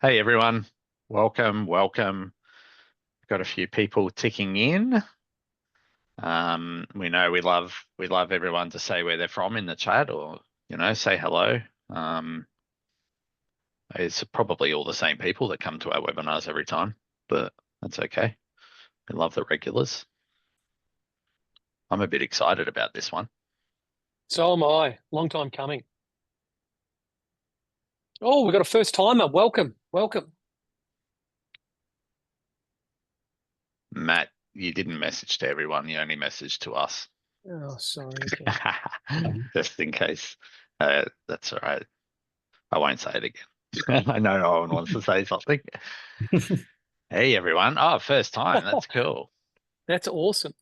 Hey everyone, welcome. Got a few people ticking in. We know we love everyone to say where they're from in the chat or say hello. It's probably all the same people that come to our webinars every time, but that's okay. We love the regulars. I'm a bit excited about this one. So am I. Long time coming. Oh, we've got a first timer. Welcome. Matt, you didn't message to everyone, you only messaged to us. Oh, sorry. Okay. Just in case. That's all right. I won't say it again. I know no one wants to say something. Hey everyone. Oh, first time. That's cool. That's awesome.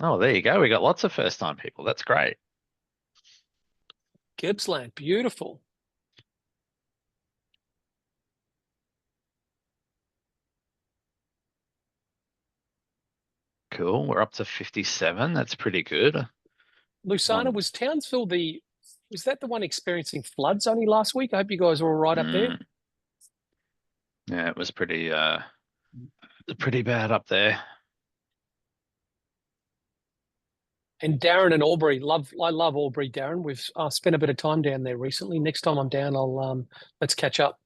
Oh, there you go. We got lots of first time people. That's great. Gippsland. Beautiful. Cool. We're up to 57. That's pretty good. Lusana, was that the one experiencing floods only last week? I hope you guys are all right up there. Yeah, it was pretty bad up there. And Darren and Aubrey, I love Aubrey, Darren. We've spent a bit of time down there recently. Next time I'm down, let's catch up.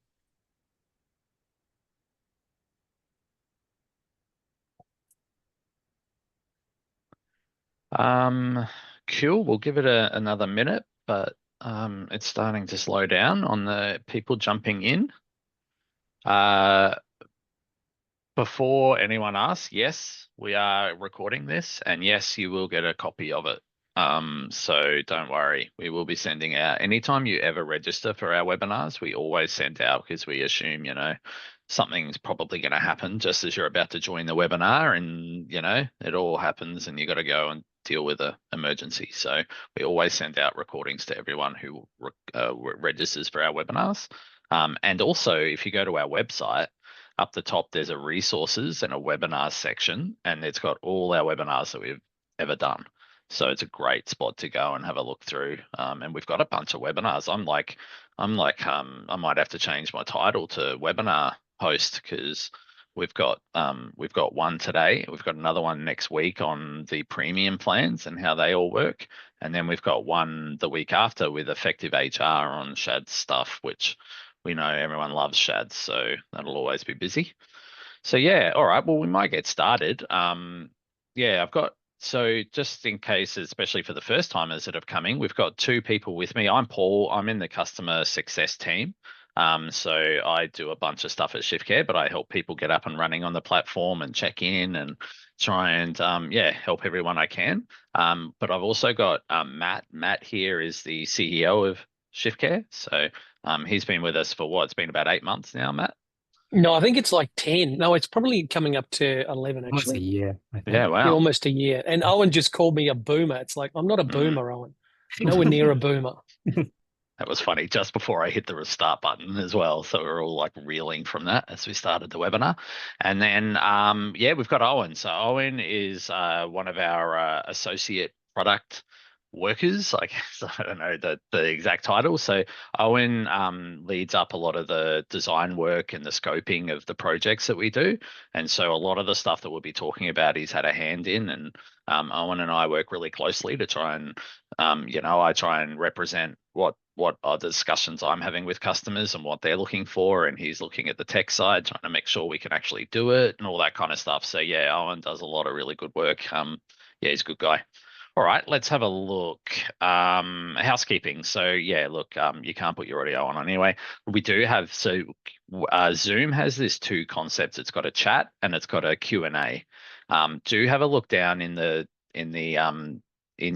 Cool. We'll give it another minute, but it's starting to slow down on the people jumping in. Before anyone asks, yes, we are recording this, and yes, you will get a copy of it. So don't worry, we will be sending out anytime you ever register for our webinars, we always send out because we assume, something's probably going to happen just as you're about to join the webinar and, it all happens and you got to go and deal with an emergency. So we always send out recordings to everyone who registers for our webinars. And also, if you go to our website, up the top, there's a resources and a webinars section, and it's got all our webinars that we've ever done. So it's a great spot to go and have a look through. And we've got a bunch of webinars. I might have to change my title to webinar host because we've got one today. We've got another one next week on the premium plans and how they all work. And then we've got one the week after with effective HR on Shad's stuff, which we know everyone loves Shad, so that'll always be busy. So yeah, all right. Well, we might get started. Yeah, so just in case, especially for the first timers that have coming, we've got two people with me. I'm Paul. I'm in the customer success team. So I do a bunch of stuff at ShiftCare, but I help people get up and running on the platform and check in and try and help everyone I can. But I've also got Matt. Matt here is the CEO of ShiftCare. So he's been with us for what? It's been about 8 months now, Matt. No, I think it's like 10. No, it's probably coming up to 11, Almost a actually. year, I think. Yeah, Yeah, wow. almost a year. And Owen just called me a boomer. It's like, I'm not a boomer, Owen. Nowhere near a boomer. That was funny just before I hit the restart button as well. So we're all like reeling from that as we started the webinar. And then, we've got Owen. So Owen is one of our associate product workers. I guess I don't know the exact title. So Owen leads up a lot of the design work and the scoping of the projects that we do. And so a lot of the stuff that we'll be talking about, he's had a hand in. And Owen and I work really closely to try and, I try and represent what are the discussions I'm having with customers and what they're looking for, and he's looking at the tech side, trying to make sure we can actually do it and all that kind of stuff. So yeah, Owen does a lot of really good work. He's a good guy. All right, let's have a look. Housekeeping. So yeah, look, you can't put your audio on anyway. We do have Zoom has this two concepts. It's got a chat and it's got a Q&A. Do have a look down in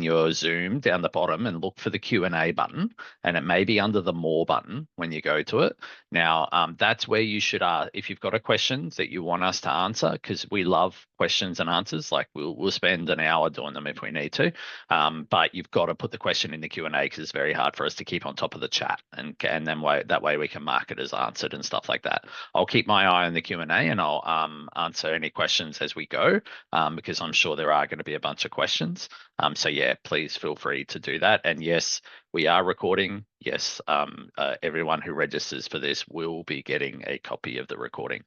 your Zoom down the bottom and look for the Q&A button, and it may be under the More button when you go to it. Now, that's where you should, if you've got a question that you want us to answer, because we love questions and answers, like we'll spend an hour doing them if we need to, but you've got to put the question in the Q&A because it's very hard for us to keep on top of the chat, and then that way we can mark it as answered and stuff like that. I'll keep my eye on the Q&A and I'll answer any questions as we go, because I'm sure there are going to be a bunch of questions. So yeah, please feel free to do that. And yes, we are recording. Yes, everyone who registers for this will be getting a copy of the recording.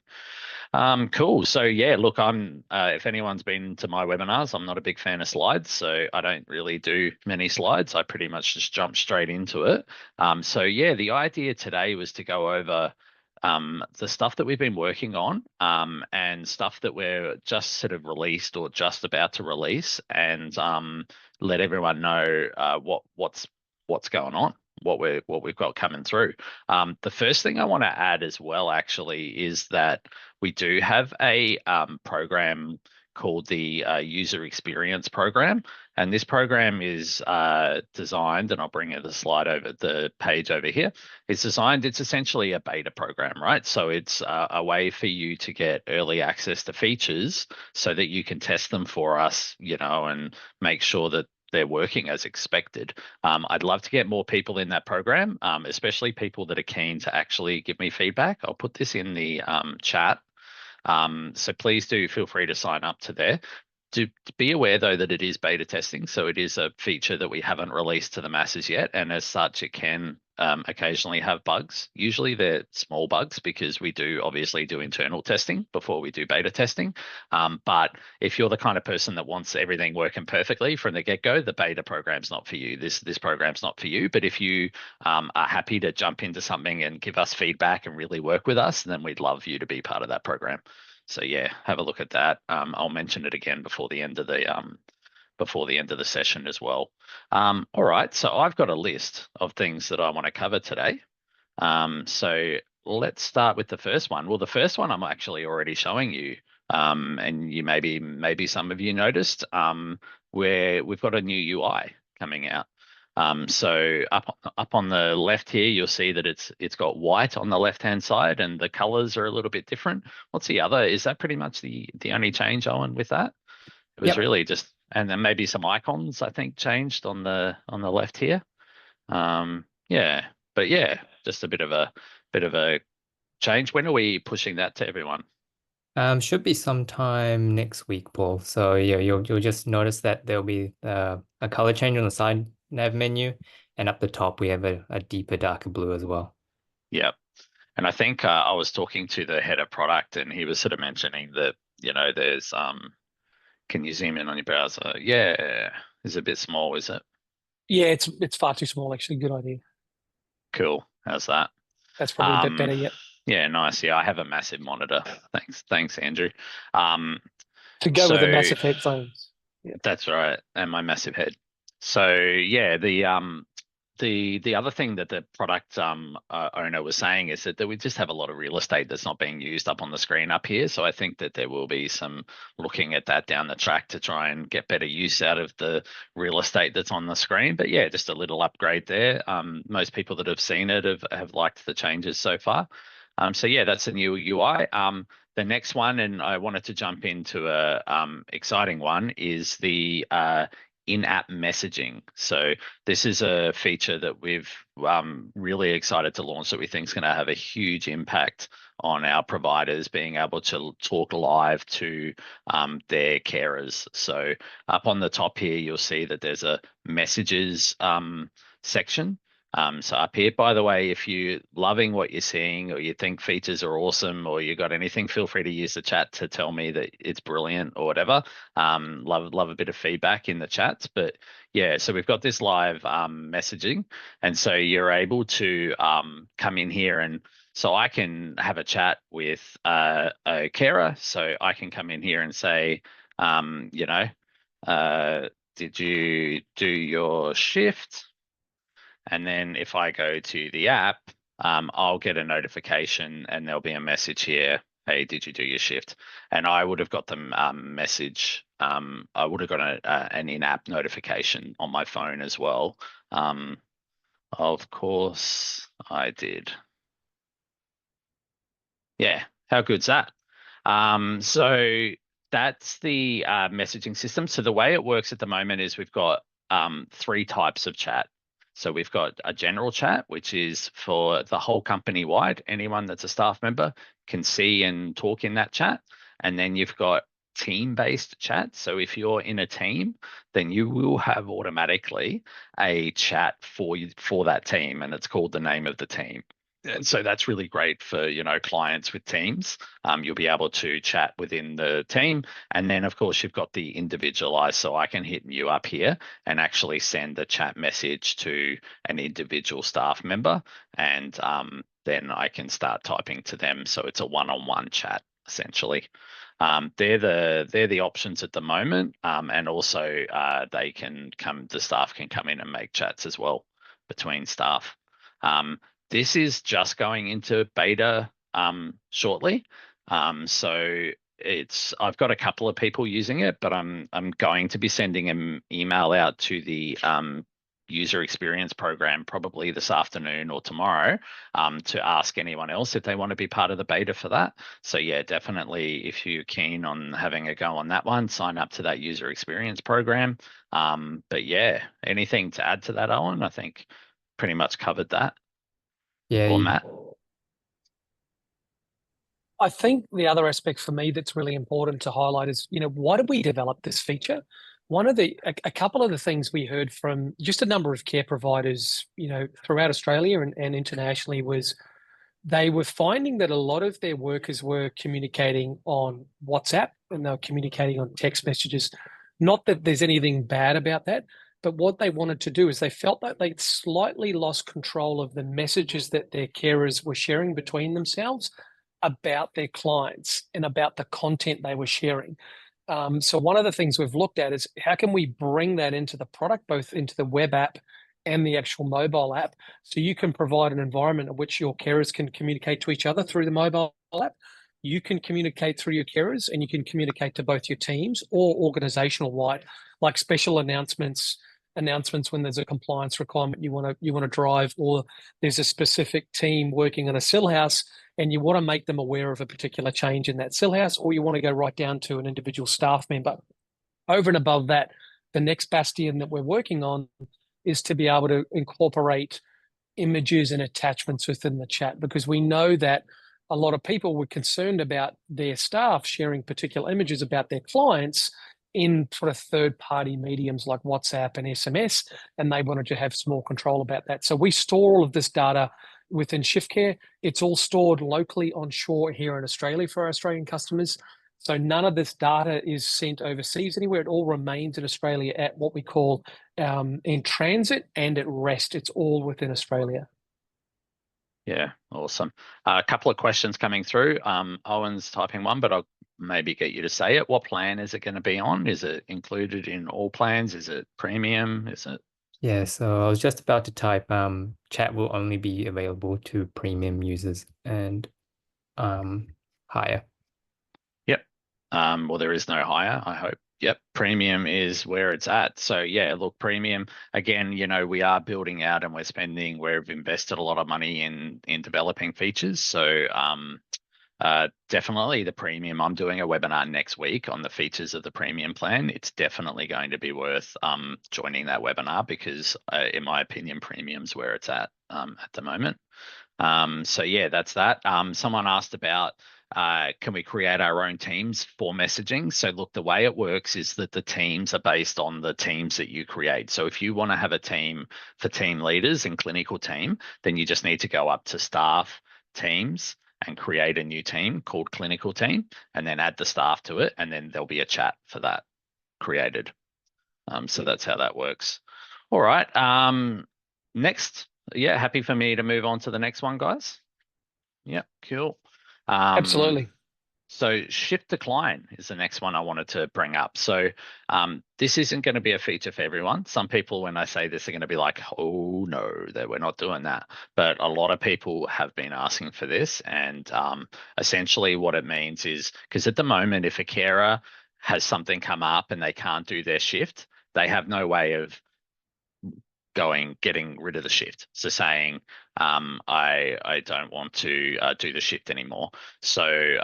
Cool. So yeah, look, if anyone's been to my webinars, I'm not a big fan of slides, so I don't really do many slides. I pretty much just jump straight into it. So yeah, the idea today was to go over the stuff that we've been working on, and stuff that we're just sort of released or just about to release, and let everyone know what's going on, what we've got coming through. The first thing I want to add as well, actually, is that we do have a program called the User Experience Program. And this program is designed, and I'll bring the slide over the page over here. It's designed, it's essentially a beta program, right? So it's a way for you to get early access to features so that you can test them for us, and make sure that they're working as expected. I'd love to get more people in that program, especially people that are keen to actually give me feedback. I'll put this in the chat. So please do feel free to sign up to there. To be aware, though, that it is beta testing, so it is a feature that we haven't released to the masses yet, and as such, it can occasionally have bugs. Usually they're small bugs because we do obviously do internal testing before we do beta testing. But if you're the kind of person that wants everything working perfectly from the get-go, the beta program's not for you. This program's not for you. But if you are happy to jump into something and give us feedback and really work with us, then we'd love you to be part of that program. So yeah, have a look at that. I'll mention it again before the end of the session as well. All right, so I've got a list of things that I want to cover today. So let's start with the first one. Well, the first one I'm actually already showing you, and you maybe some of you noticed, where we've got a new UI coming out. So up on the left here, you'll see that it's got white on the left-hand side, and the colors are a little bit different. What's the other? Is that pretty much the only change, Owen, with that? It was Yep. really just, and then maybe some icons I think changed on the left here. Yeah, but yeah, just a bit of a change. When are we pushing that to everyone? Should be sometime next week, Paul. So yeah, you'll just notice that there'll be a color change on the side nav menu, and up the top we have a deeper, darker blue as well. Yep. And I think I was talking to the head of product, and he was sort of mentioning that, there's can you zoom in on your browser? Yeah, it's a bit small, is it? Yeah, it's far too small, actually. Good idea. Cool. How's that? That's probably a bit better yet. Yeah, nice. Yeah, I have a massive monitor. Thanks, Andrew. To go with the massive headphones. Yeah. That's right, and my massive head. So yeah, the other thing that the product owner was saying is that we just have a lot of real estate that's not being used up on the screen up here. So I think that there will be some looking at that down the track to try and get better use out of the real estate that's on the screen. But yeah, just a little upgrade there. Most people that have seen it have liked the changes so far. So yeah, that's a new UI. The next one, and I wanted to jump into a exciting one, is the in-app messaging. So this is a feature that we've really excited to launch that we think is going to have a huge impact on our providers being able to talk live to their carers. So up on the top here, you'll see that there's a messages section. So up here, by the way, if you're loving what you're seeing or you think features are awesome or you got anything, feel free to use the chat to tell me that it's brilliant or whatever. Love a bit of feedback in the chats. But yeah, so we've got this live messaging, and so you're able to come in here, and so I can have a chat with a carer. So I can come in here and say, did you do your shift? And then if I go to the app, I'll get a notification and there'll be a message here. Hey, did you do your shift? And I would have got the message. I would have got an in-app notification on my phone as well. Of course I did. Yeah, how good's that? So that's the messaging system. So the way it works at the moment is we've got 3 types of chat. So we've got a general chat, which is for the whole company wide. Anyone that's a staff member can see and talk in that chat. And then you've got team-based chat. So if you're in a team, then you will have automatically a chat for that team, and it's called the name of the team. And so that's really great for, clients with teams. You'll be able to chat within the team. And then, of course, you've got the individualized. So I can hit you up here and actually send a chat message to an individual staff member. And then I can start typing to them. So it's a one-on-one chat, essentially. They're the options at the moment. And also the staff can come in and make chats as well between staff. This is just going into beta shortly. So I've got a couple of people using it, but I'm going to be sending an email out to the user experience program probably this afternoon or tomorrow to ask anyone else if they want to be part of the beta for that. So yeah, definitely if you're keen on having a go on that one, sign up to that user experience program. But yeah, anything to add to that, Owen? I think pretty much covered that. Yeah, Or Matt? I think the other aspect for me that's really important to highlight is, why did we develop this feature? A couple of the things we heard from just a number of care providers, throughout Australia and internationally was they were finding that a lot of their workers were communicating on WhatsApp and they were communicating on text messages. Not that there's anything bad about that, but what they wanted to do is they felt that they'd slightly lost control of the messages that their carers were sharing between themselves about their clients and about the content they were sharing. So one of the things we've looked at is how can we bring that into the product, both into the web app and the actual mobile app, so you can provide an environment in which your carers can communicate to each other through the mobile app. You can communicate through your carers and you can communicate to both your teams or organizational wide, like special announcements when there's a compliance requirement you want to drive, or there's a specific team working on a sill house and you want to make them aware of a particular change in that sill house, or you want to go right down to an individual staff member. Over and above that, the next bastion that we're working on is to be able to incorporate images and attachments within the chat, because we know that a lot of people were concerned about their staff sharing particular images about their clients in sort of third-party mediums like WhatsApp and SMS, and they wanted to have some more control about that. So we store all of this data within ShiftCare. It's all stored locally on shore here in Australia for our Australian customers. So none of this data is sent overseas anywhere. It all remains in Australia at what we call in transit and at rest. It's all within Australia. Yeah, awesome. A couple of questions coming through. Owen's typing one, but I'll maybe get you to say it. What plan is it going to be on? Is it included in all plans? Is it premium? Is it? Yeah, so I was just about to type chat will only be available to premium users and higher. Yep. Well, there is no higher, I hope. Yep, premium is where it's at. So yeah, look, premium, again, we are building out and we've invested a lot of money in developing features. So definitely the premium. I'm doing a webinar next week on the features of the premium plan. It's definitely going to be worth joining that webinar because in my opinion, premium's where it's at the moment. So yeah, that's that. Someone asked about can we create our own teams for messaging? So look, the way it works is that the teams are based on the teams that you create. So if you want to have a team for team leaders and clinical team, then you just need to go up to staff teams and create a new team called clinical team and then add the staff to it. And then there'll be a chat for that created. So that's how that works. All right. Next. Yeah. Happy for me to move on to the next one, guys. Yeah. Cool. Absolutely. So shift decline is the next one I wanted to bring up. So this isn't going to be a feature for everyone. Some people, when I say this, are going to be like, oh no, that we're not doing that. But a lot of people have been asking for this. And essentially what it means is, because at the moment, if a carer has something come up and they can't do their shift, they have no way of getting rid of the shift. So saying, I don't want to do the shift anymore. So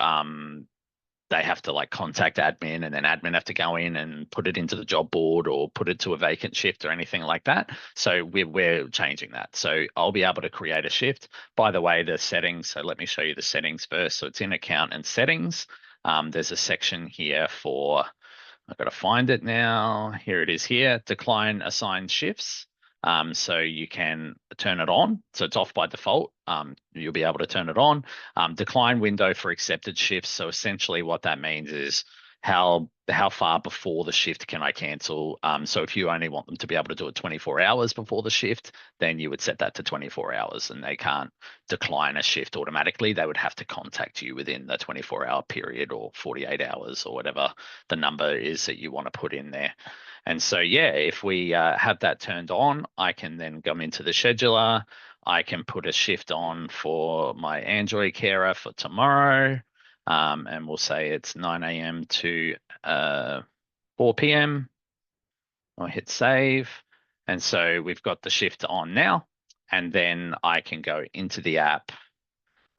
they have to like contact admin and then admin have to go in and put it into the job board or put it to a vacant shift or anything like that. So we're changing that. So I'll be able to create a shift. By the way, the settings, so let me show you the settings first. So it's in account and settings. there's a section here for, I've got to find it now. Here it is here, decline assigned shifts. So you can turn it on. So it's off by default. You'll be able to turn it on. Decline window for accepted shifts. So essentially what that means is how far before the shift can I cancel? So if you only want them to be able to do it 24 hours before the shift, then you would set that to 24 hours, and they can't decline a shift automatically. They would have to contact you within the 24-hour period or 48 hours or whatever the number is that you want to put in there. And so, yeah, if we have that turned on, I can then come into the scheduler. I can put a shift on for my Android carer for tomorrow. And we'll say it's 9 a.m. to 4 p.m. I'll hit save. And so we've got the shift on now. And then I can go into the app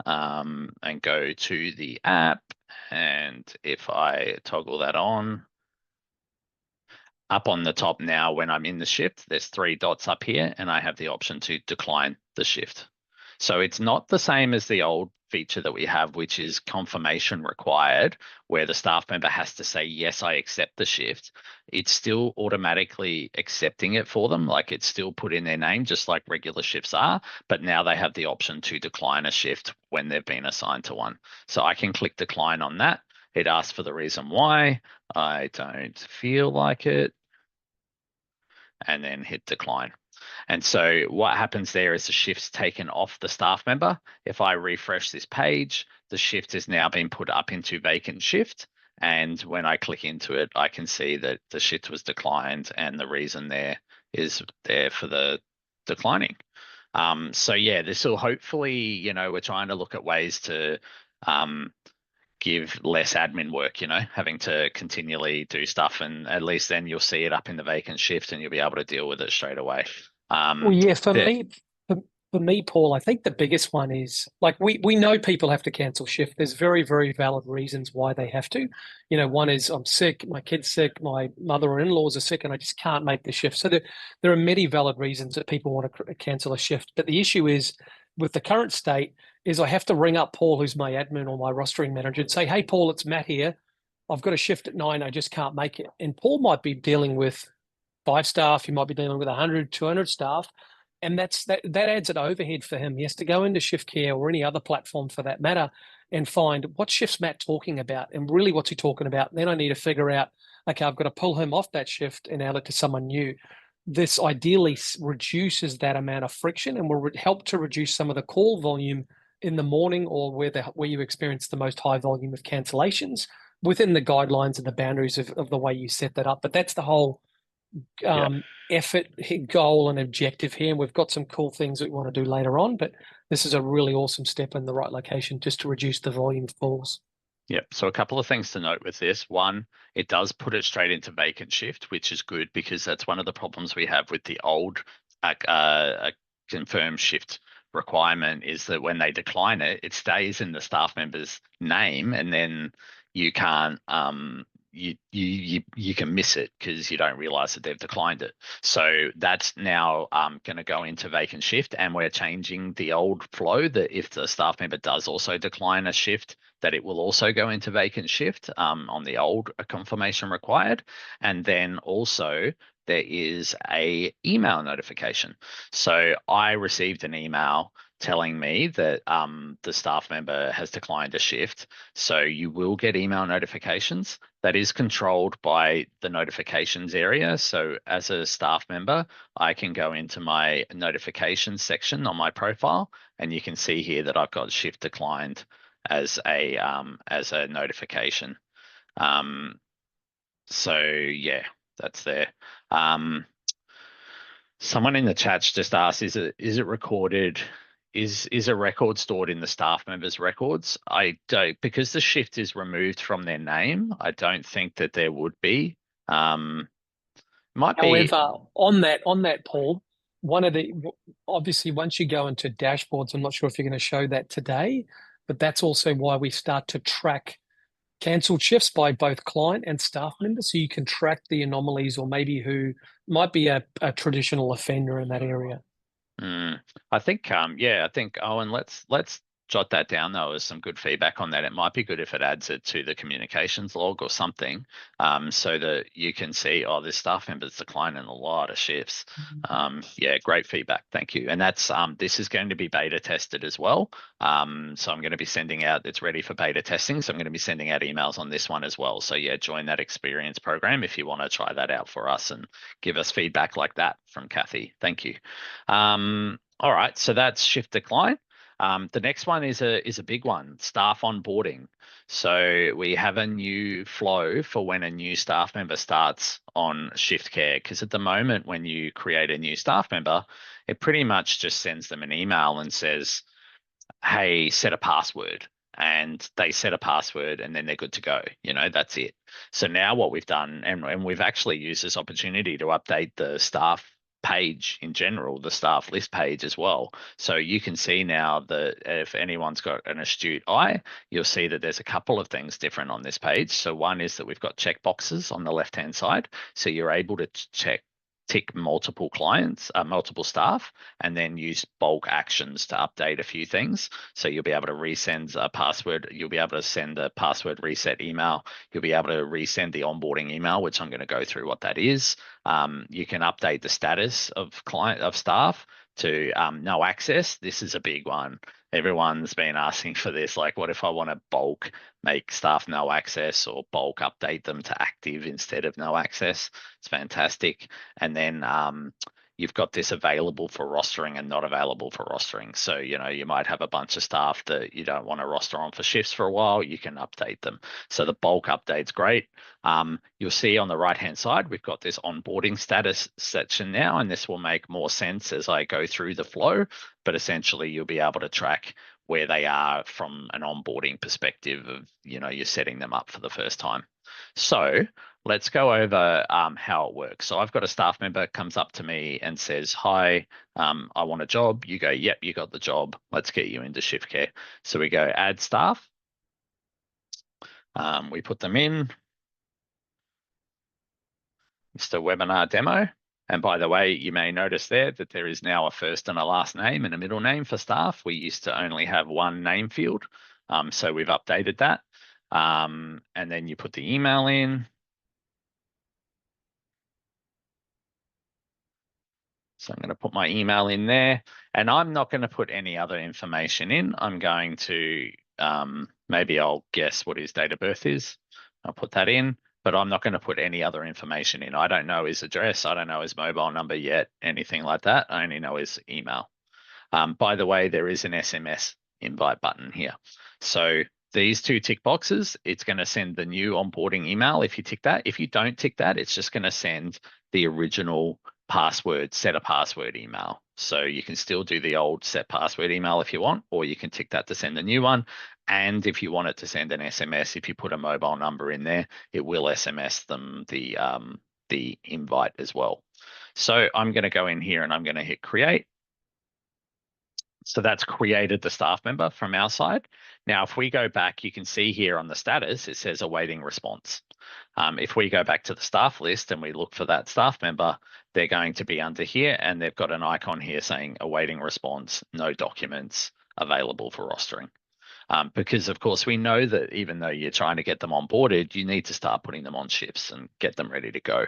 and go to the app. And if I toggle that on, up on the top now, when I'm in the shift, there's 3 dots up here, and I have the option to decline the shift. So it's not the same as the old feature that we have, which is confirmation required, where the staff member has to say, yes, I accept the shift. It's still automatically accepting it for them. Like, it's still put in their name, just like regular shifts are, but now they have the option to decline a shift when they've been assigned to one. So I can click decline on that. It asks for the reason why. I don't feel like it. And then hit decline. And so what happens there is the shift's taken off the staff member. If I refresh this page, the shift has now been put up into vacant shift. And when I click into it, I can see that the shift was declined, and the reason there is there for the declining. So yeah, this will hopefully, we're trying to look at ways to give less admin work, having to continually do stuff, and at least then you'll see it up in the vacant shift and you'll be able to deal with it straight away. Well, yeah, for me, Paul, I think the biggest one is, like, we know people have to cancel shift. There's very, very valid reasons why they have to. One is I'm sick, my kid's sick, my mother or in-laws are sick, and I just can't make the shift. So there are many valid reasons that people want to cancel a shift. But the issue is, with the current state, is I have to ring up Paul, who's my admin or my rostering manager, and say, hey, Paul, it's Matt here. I've got a shift at 9. I just can't make it. And Paul might be dealing with 5 staff. He might be dealing with 100, 200 staff. And that adds an overhead for him. He has to go into ShiftCare or any other platform for that matter and find what shift's Matt talking about and really what's he talking about. And then I need to figure out, okay, I've got to pull him off that shift and out it to someone new. This ideally reduces that amount of friction and will help to reduce some of the call volume in the morning, or where you experience the most high volume of cancellations, within the guidelines and the boundaries of the way you set that up. But that's the whole effort, goal, and objective here. And we've got some cool things that we want to do later on, but this is a really awesome step in the right location just to reduce the volume of calls. Yep. So a couple of things to note with this. One, it does put it straight into vacant shift, which is good, because that's one of the problems we have with the old confirmed shift requirement, is that when they decline it, it stays in the staff member's name, and then you can't you can miss it because you don't realize that they've declined it. So that's now going to go into vacant shift, and we're changing the old flow that if the staff member does also decline a shift, that it will also go into vacant shift on the old confirmation required. And then also there is a email notification. So I received an email telling me that the staff member has declined a shift. So you will get email notifications. That is controlled by the notifications area. So as a staff member, I can go into my notifications section on my profile, and you can see here that I've got shift declined as a notification. So yeah, that's there. Someone in the chat's just asked, is it recorded? Is a record stored in the staff members' records? I don't, because the shift is removed from their name. I don't think that there would be. Might be. However, on that, Paul, obviously once you go into dashboards, I'm not sure if you're going to show that today, but that's also why we start to track cancelled shifts by both client and staff members, so you can track the anomalies, or maybe who might be a traditional offender in that area. I think I think Owen, let's jot that down though as some good feedback on that. It might be good if it adds it to the communications log or something, so that you can see, oh, this staff member's declining a lot of shifts. Yeah, great feedback. Thank you. And that's this is going to be beta tested as well. So I'm going to be sending out, it's ready for beta testing. So I'm going to be sending out emails on this one as well. So yeah, join that experience program if you want to try that out for us and give us feedback like that from Kathy. Thank you. All right, so that's shift decline. The next one is a big one, staff onboarding. So we have a new flow for when a new staff member starts on ShiftCare, because at the moment when you create a new staff member, it pretty much just sends them an email and says, hey, set a password. And they set a password and then they're good to go. You know, that's it. So now what we've done, and we've actually used this opportunity to update the staff page in general, the staff list page as well. So you can see now that if anyone's got an astute eye, you'll see that there's a couple of things different on this page. So one is that we've got checkboxes on the left-hand side. So you're able to tick multiple clients, multiple staff, and then use bulk actions to update a few things. So you'll be able to resend a password. You'll be able to send a password reset email. You'll be able to resend the onboarding email, which I'm going to go through what that is. You can update the status of staff to no access. This is a big one. Everyone's been asking for this. Like, what if I want to bulk make staff no access or bulk update them to active instead of no access? It's fantastic. And then you've got this available for rostering and not available for rostering. So, you know, you might have a bunch of staff that you don't want to roster on for shifts for a while. You can update them. So the bulk update's great. You'll see on the right-hand side, we've got this onboarding status section now, and this will make more sense as I go through the flow. But essentially, you'll be able to track where they are from an onboarding perspective of, you know, you're setting them up for the first time. So let's go over how it works. So I've got a staff member comes up to me and says, hi, I want a job. You go, yep, you got the job. Let's get you into ShiftCare. So we go add staff. We put them in. Mr. Webinar Demo. And by the way, you may notice there that there is now a first and a last name and a middle name for staff. We used to only have one name field. So we've updated that. And then you put the email in. So I'm going to put my email in there, and I'm not going to put any other information in. I'm going to, maybe I'll guess what his date of birth is. I'll put that in, but I'm not going to put any other information in. I don't know his address. I don't know his mobile number yet, anything like that. I only know his email. By the way, there is an SMS invite button here. So these two tick boxes, it's going to send the new onboarding email if you tick that. If you don't tick that, it's just going to send the original password, set a password email. So you can still do the old set password email if you want, or you can tick that to send a new one. And if you want it to send an SMS, if you put a mobile number in there, it will SMS them the invite as well. So I'm going to go in here and I'm going to hit create. So that's created the staff member from our side. Now, if we go back, you can see here on the status, it says awaiting response. If we go back to the staff list and we look for that staff member, they're going to be under here and they've got an icon here saying awaiting response, no documents, available for rostering. Because of course we know that even though you're trying to get them onboarded, you need to start putting them on shifts and get them ready to go.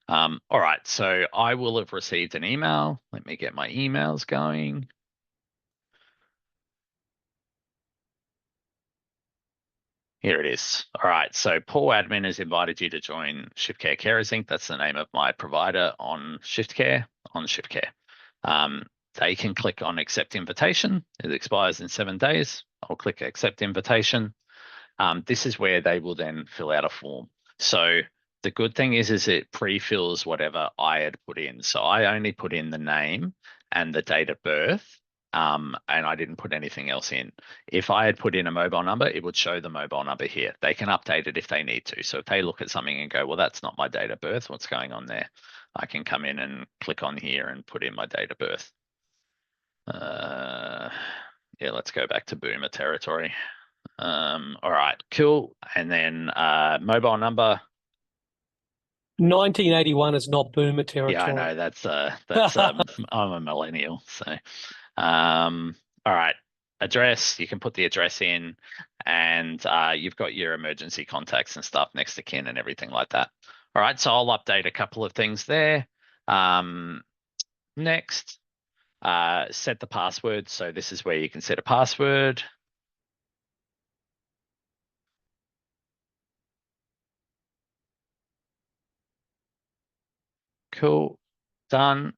All right, so I will have received an email. Let me get my emails going. Here it is. All right, so Paul Admin has invited you to join ShiftCare Carers Inc. That's the name of my provider on ShiftCare. They can click on accept invitation. It expires in 7 days. I'll click accept invitation. This is where they will then fill out a form. So the good thing is it pre-fills whatever I had put in. So I only put in the name and the date of birth. And I didn't put anything else in. If I had put in a mobile number, it would show the mobile number here. They can update it if they need to. So if they look at something and go, well, that's not my date of birth, what's going on there? I can come in and click on here and put in my date of birth. Yeah, let's go back to boomer territory. All right, cool. And then mobile number. 1981 is not boomer territory. Yeah, I know that's I'm a millennial, so all right. address. You can put the address in, and you've got your emergency contacts and stuff next to kin and everything like that. All right, so I'll update a couple of things there. Next, set the password. So this is where you can set a password. Cool. Done.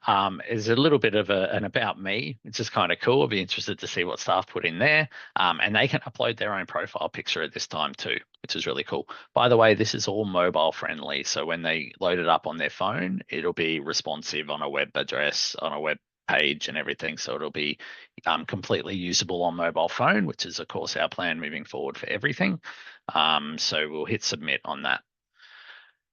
Is a little bit of an about me, which is kind of cool. I'll be interested to see what staff put in there. And they can upload their own profile picture at this time too, which is really cool. By the way, this is all mobile friendly. So when they load it up on their phone, it'll be responsive on a web address, on a web page and everything. So it'll be completely usable on mobile phone, which is of course our plan moving forward for everything. So we'll hit submit on that.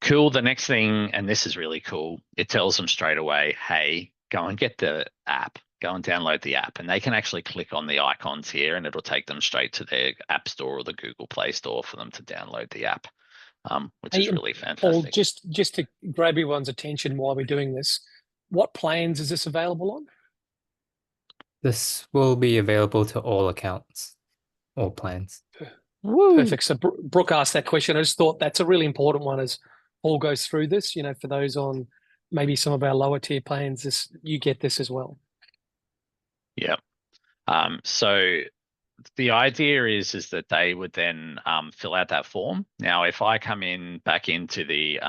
Cool. The next thing, and this is really cool, it tells them straight away, hey, go and get the app, go and download the app. And they can actually click on the icons here and it'll take them straight to their App Store or the Google Play Store for them to download the app, which is really Paul, fantastic. just to grab everyone's attention while we're doing this, what plans is this available on? This will be available to all accounts, all plans. Woo. Perfect. So Brooke asked that question. I just thought that's a really important one as Paul goes through this, for those on maybe some of our lower tier plans, you get this as well. Yeah. So the idea is that they would then fill out that form. Now, if I come in back into the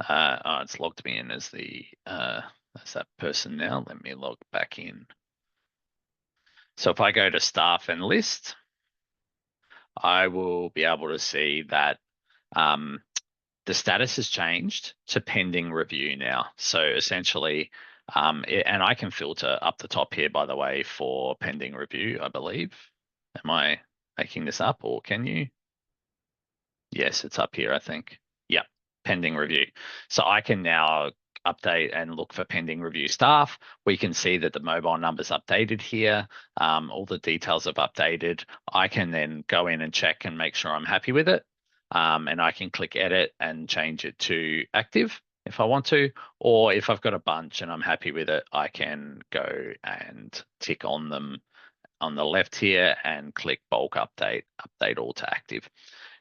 it's logged me in as that person now. Let me log back in. So if I go to staff and list, I will be able to see that the status has changed to pending review now. So essentially, and I can filter up the top here, by the way, for pending review, I believe. Am I making this up or can you? Yes, it's up here, I think. Yeah, pending review. So I can now update and look for pending review staff. We can see that the mobile number's updated here. All the details have updated. I can then go in and check and make sure I'm happy with it. And I can click edit and change it to active if I want to, or if I've got a bunch and I'm happy with it, I can go and tick on them on the left here and click bulk update all to active.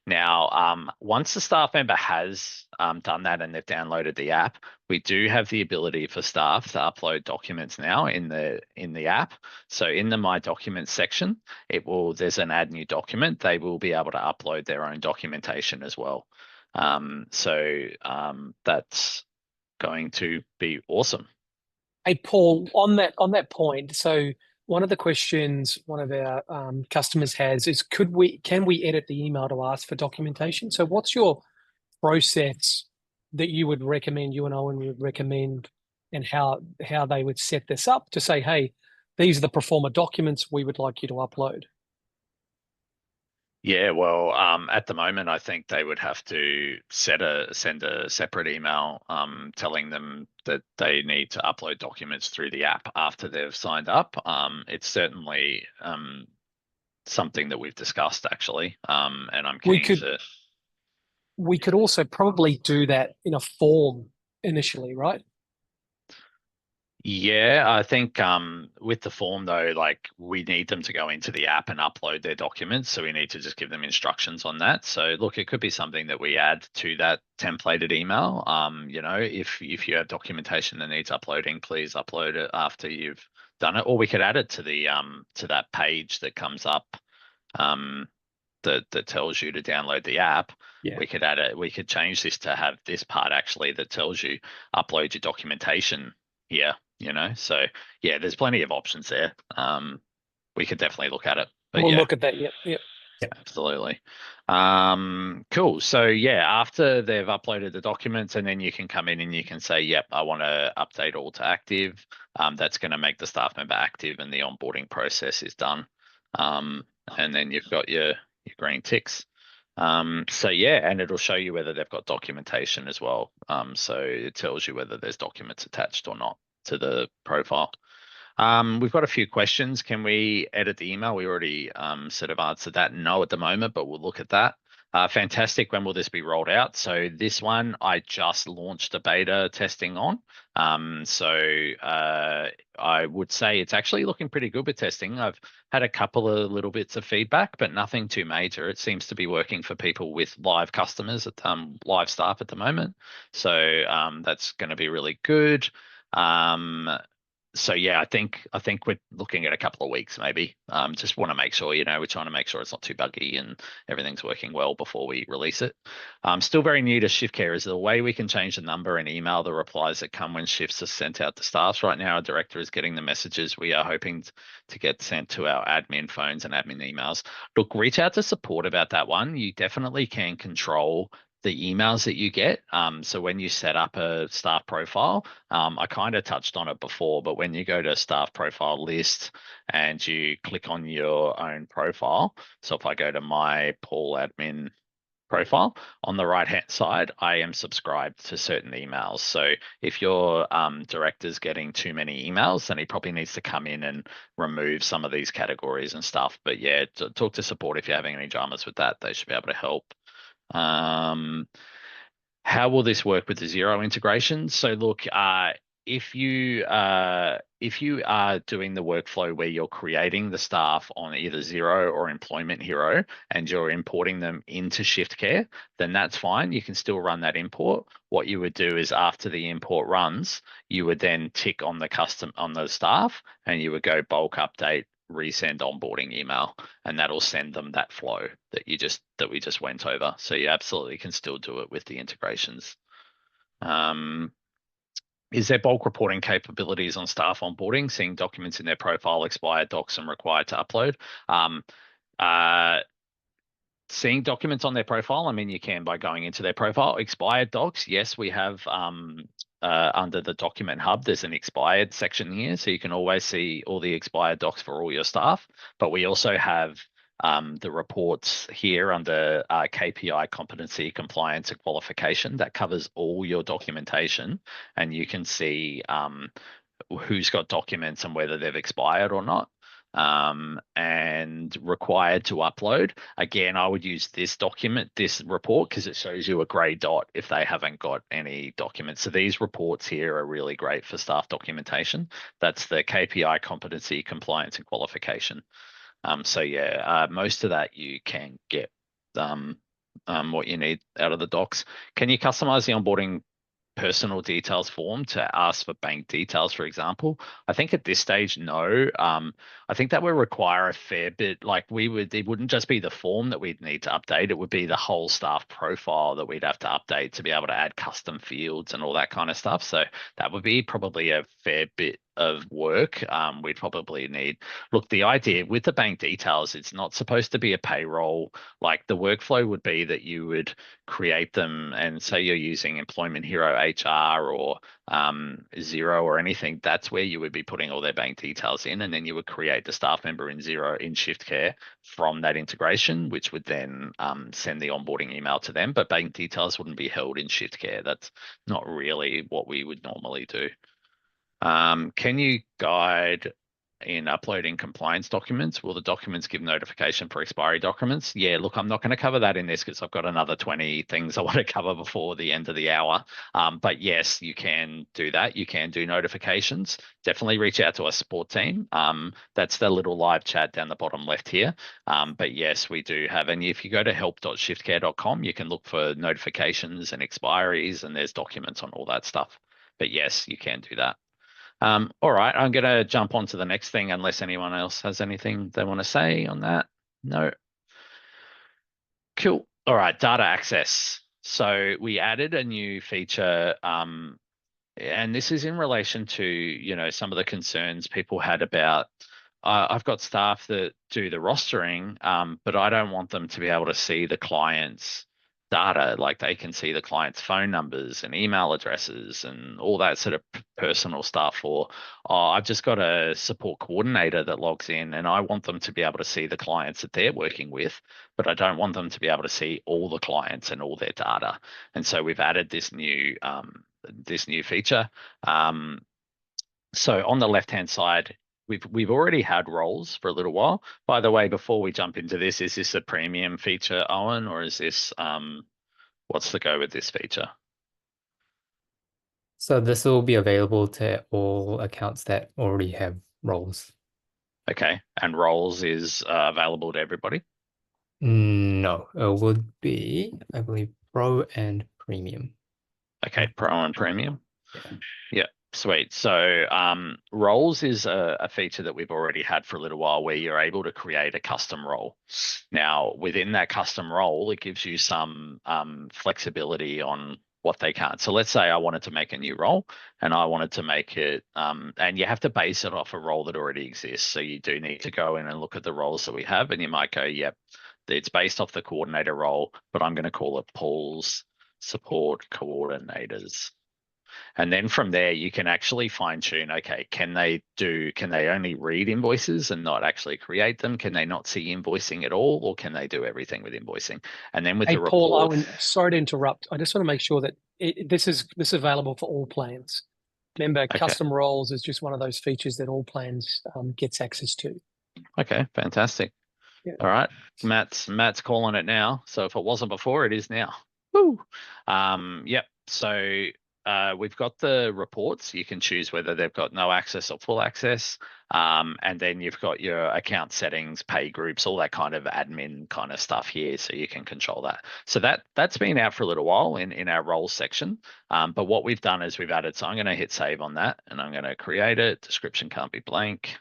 Now, once the staff member has done that and they've downloaded the app, we do have the ability for staff to upload documents now in the app. So in the My Documents section, there's an add new document. They will be able to upload their own documentation as well. So that's going to be awesome. Hey, Paul, on that point, so one of the questions one of our customers has is, can we edit the email to ask for documentation? So what's your process that you would recommend, you and Owen would recommend, and how they would set this up to say, hey, these are the performer documents we would like you to upload? Yeah, well, at the moment, I think they would have to send a separate email telling them that they need to upload documents through the app after they've signed up. It's certainly something that we've discussed actually, and I'm keen to. We could also probably do that in a form initially, right? Yeah, I think with the form though, like we need them to go into the app and upload their documents. So we need to just give them instructions on that. So look, it could be something that we add to that templated email. If you have documentation that needs uploading, please upload it after you've done it. Or we could add it to the to that page that comes up that tells you to download the app. Yeah. We could add it. We could change this to have this part actually that tells you upload your documentation here. So yeah, there's plenty of options there. We could definitely look at it. But We'll yeah, look at that. Yep. absolutely. Cool. So yeah, after they've uploaded the documents, and then you can come in and you can say, yep, I want to update all to active. That's going to make the staff member active and the onboarding process is done. And then you've got your green ticks. So yeah, and it'll show you whether they've got documentation as well. So it tells you whether there's documents attached or not to the profile. We've got a few questions. Can we edit the email? We already sort of answered that. No, at the moment, but we'll look at that. Fantastic. When will this be rolled out? So this one I just launched a beta testing on. I would say it's actually looking pretty good with testing. I've had a couple of little bits of feedback, but nothing too major. It seems to be working for people with live customers at live staff at the moment. So that's going to be really good. So yeah, I think we're looking at a couple of weeks maybe. Just want to make sure, we're trying to make sure it's not too buggy and everything's working well before we release it. Still very new to ShiftCare is the way we can change the number and email the replies that come when shifts are sent out to staff. Right now, our director is getting the messages we are hoping to get sent to our admin phones and admin emails. Look, reach out to support about that one. You definitely can control the emails that you get. So when you set up a staff profile, I kind of touched on it before, but when you go to staff profile list and you click on your own profile, so if I go to my Paul admin profile on the right hand side, I am subscribed to certain emails. So if your director's getting too many emails, then he probably needs to come in and remove some of these categories and stuff. But yeah, talk to support if you're having any dramas with that. They should be able to help. How will this work with the Xero integration? So look, if you are doing the workflow where you're creating the staff on either Xero or Employment Hero and you're importing them into ShiftCare, then that's fine. You can still run that import. What you would do is after the import runs, you would then tick on the staff and you would go bulk update, resend onboarding email, and that'll send them that flow that we just went over. So you absolutely can still do it with the integrations. Is there bulk reporting capabilities on staff onboarding, seeing documents in their profile, expired docs, and required to upload? Seeing documents on their profile, I mean, you can by going into their profile. Expired docs, yes, we have under the document hub, there's an expired section here. So you can always see all the expired docs for all your staff. But we also have the reports here under KPI, competency, compliance, and qualification. That covers all your documentation. And you can see who's got documents and whether they've expired or not. And required to upload. Again, I would use this report, because it shows you a grey dot if they haven't got any documents. So these reports here are really great for staff documentation. That's the KPI, competency, compliance, and qualification. So yeah, most of that you can get what you need out of the docs. Can you customize the onboarding personal details form to ask for bank details, for example? I think at this stage, no. I think that would require a fair bit. Like it wouldn't just be the form that we'd need to update. It would be the whole staff profile that we'd have to update to be able to add custom fields and all that kind of stuff. So that would be probably a fair bit of work. We'd probably need, look, the idea with the bank details, it's not supposed to be a payroll. Like the workflow would be that you would create them, and say you're using Employment Hero HR or Xero or anything, that's where you would be putting all their bank details in, and then you would create the staff member in Xero in ShiftCare from that integration, which would then send the onboarding email to them. But bank details wouldn't be held in ShiftCare. That's not really what we would normally do. Can you guide in uploading compliance documents? Will the documents give notification for expiry documents? Yeah, look, I'm not going to cover that in this because I've got another 20 things I want to cover before the end of the hour. But yes, you can do that. You can do notifications. Definitely reach out to our support team. That's the little live chat down the bottom left here. But yes, we do have, and if you go to help.shiftcare.com, you can look for notifications and expiries, and there's documents on all that stuff. But yes, you can do that. All right, I'm going to jump on to the next thing unless anyone else has anything they want to say on that. No. Cool. All right, data access. So we added a new feature, and this is in relation to, some of the concerns people had about, I've got staff that do the rostering, but I don't want them to be able to see the client's data. Like they can see the client's phone numbers and email addresses and all that sort of personal stuff. Or I've just got a support coordinator that logs in, and I want them to be able to see the clients that they're working with, but I don't want them to be able to see all the clients and all their data. And so we've added this new feature. So on the left-hand side, we've already had roles for a little while. By the way, before we jump into this, is this a premium feature, Owen, or is this what's the go with this feature? So this will be available to all accounts that already have roles. Okay, and roles is available to everybody. No, it would be, I believe, Pro and Premium. Okay, Pro and Premium. Yeah. Yeah, sweet. So roles is a feature that we've already had for a little while where you're able to create a custom role. Now, within that custom role, it gives you some flexibility on what they can. So let's say I wanted to make a new role and I wanted to make it, and you have to base it off a role that already exists. So you do need to go in and look at the roles that we have, and you might go, yep, it's based off the coordinator role, but I'm going to call it pools support coordinators. And then from there, you can actually fine tune, okay, can they only read invoices and not actually create them? Can they not see invoicing at all? Or can they do everything with invoicing? And then with Hey, the Paul, report, Owen, sorry to interrupt. I just want to make sure that this is available for all plans. Remember, okay, custom roles is just one of those features that all plans gets access to. okay, fantastic. Yeah. All right. Matt's calling it now. So if it wasn't before, it is now. Woo. Yep. So we've got the reports. You can choose whether they've got no access or full access. And then you've got your account settings, pay groups, all that kind of admin kind of stuff here. So you can control that. So that's been out for a little while in our roles section. But what we've done is we've added, so I'm going to hit save on that and I'm going to create it. Description can't be blank.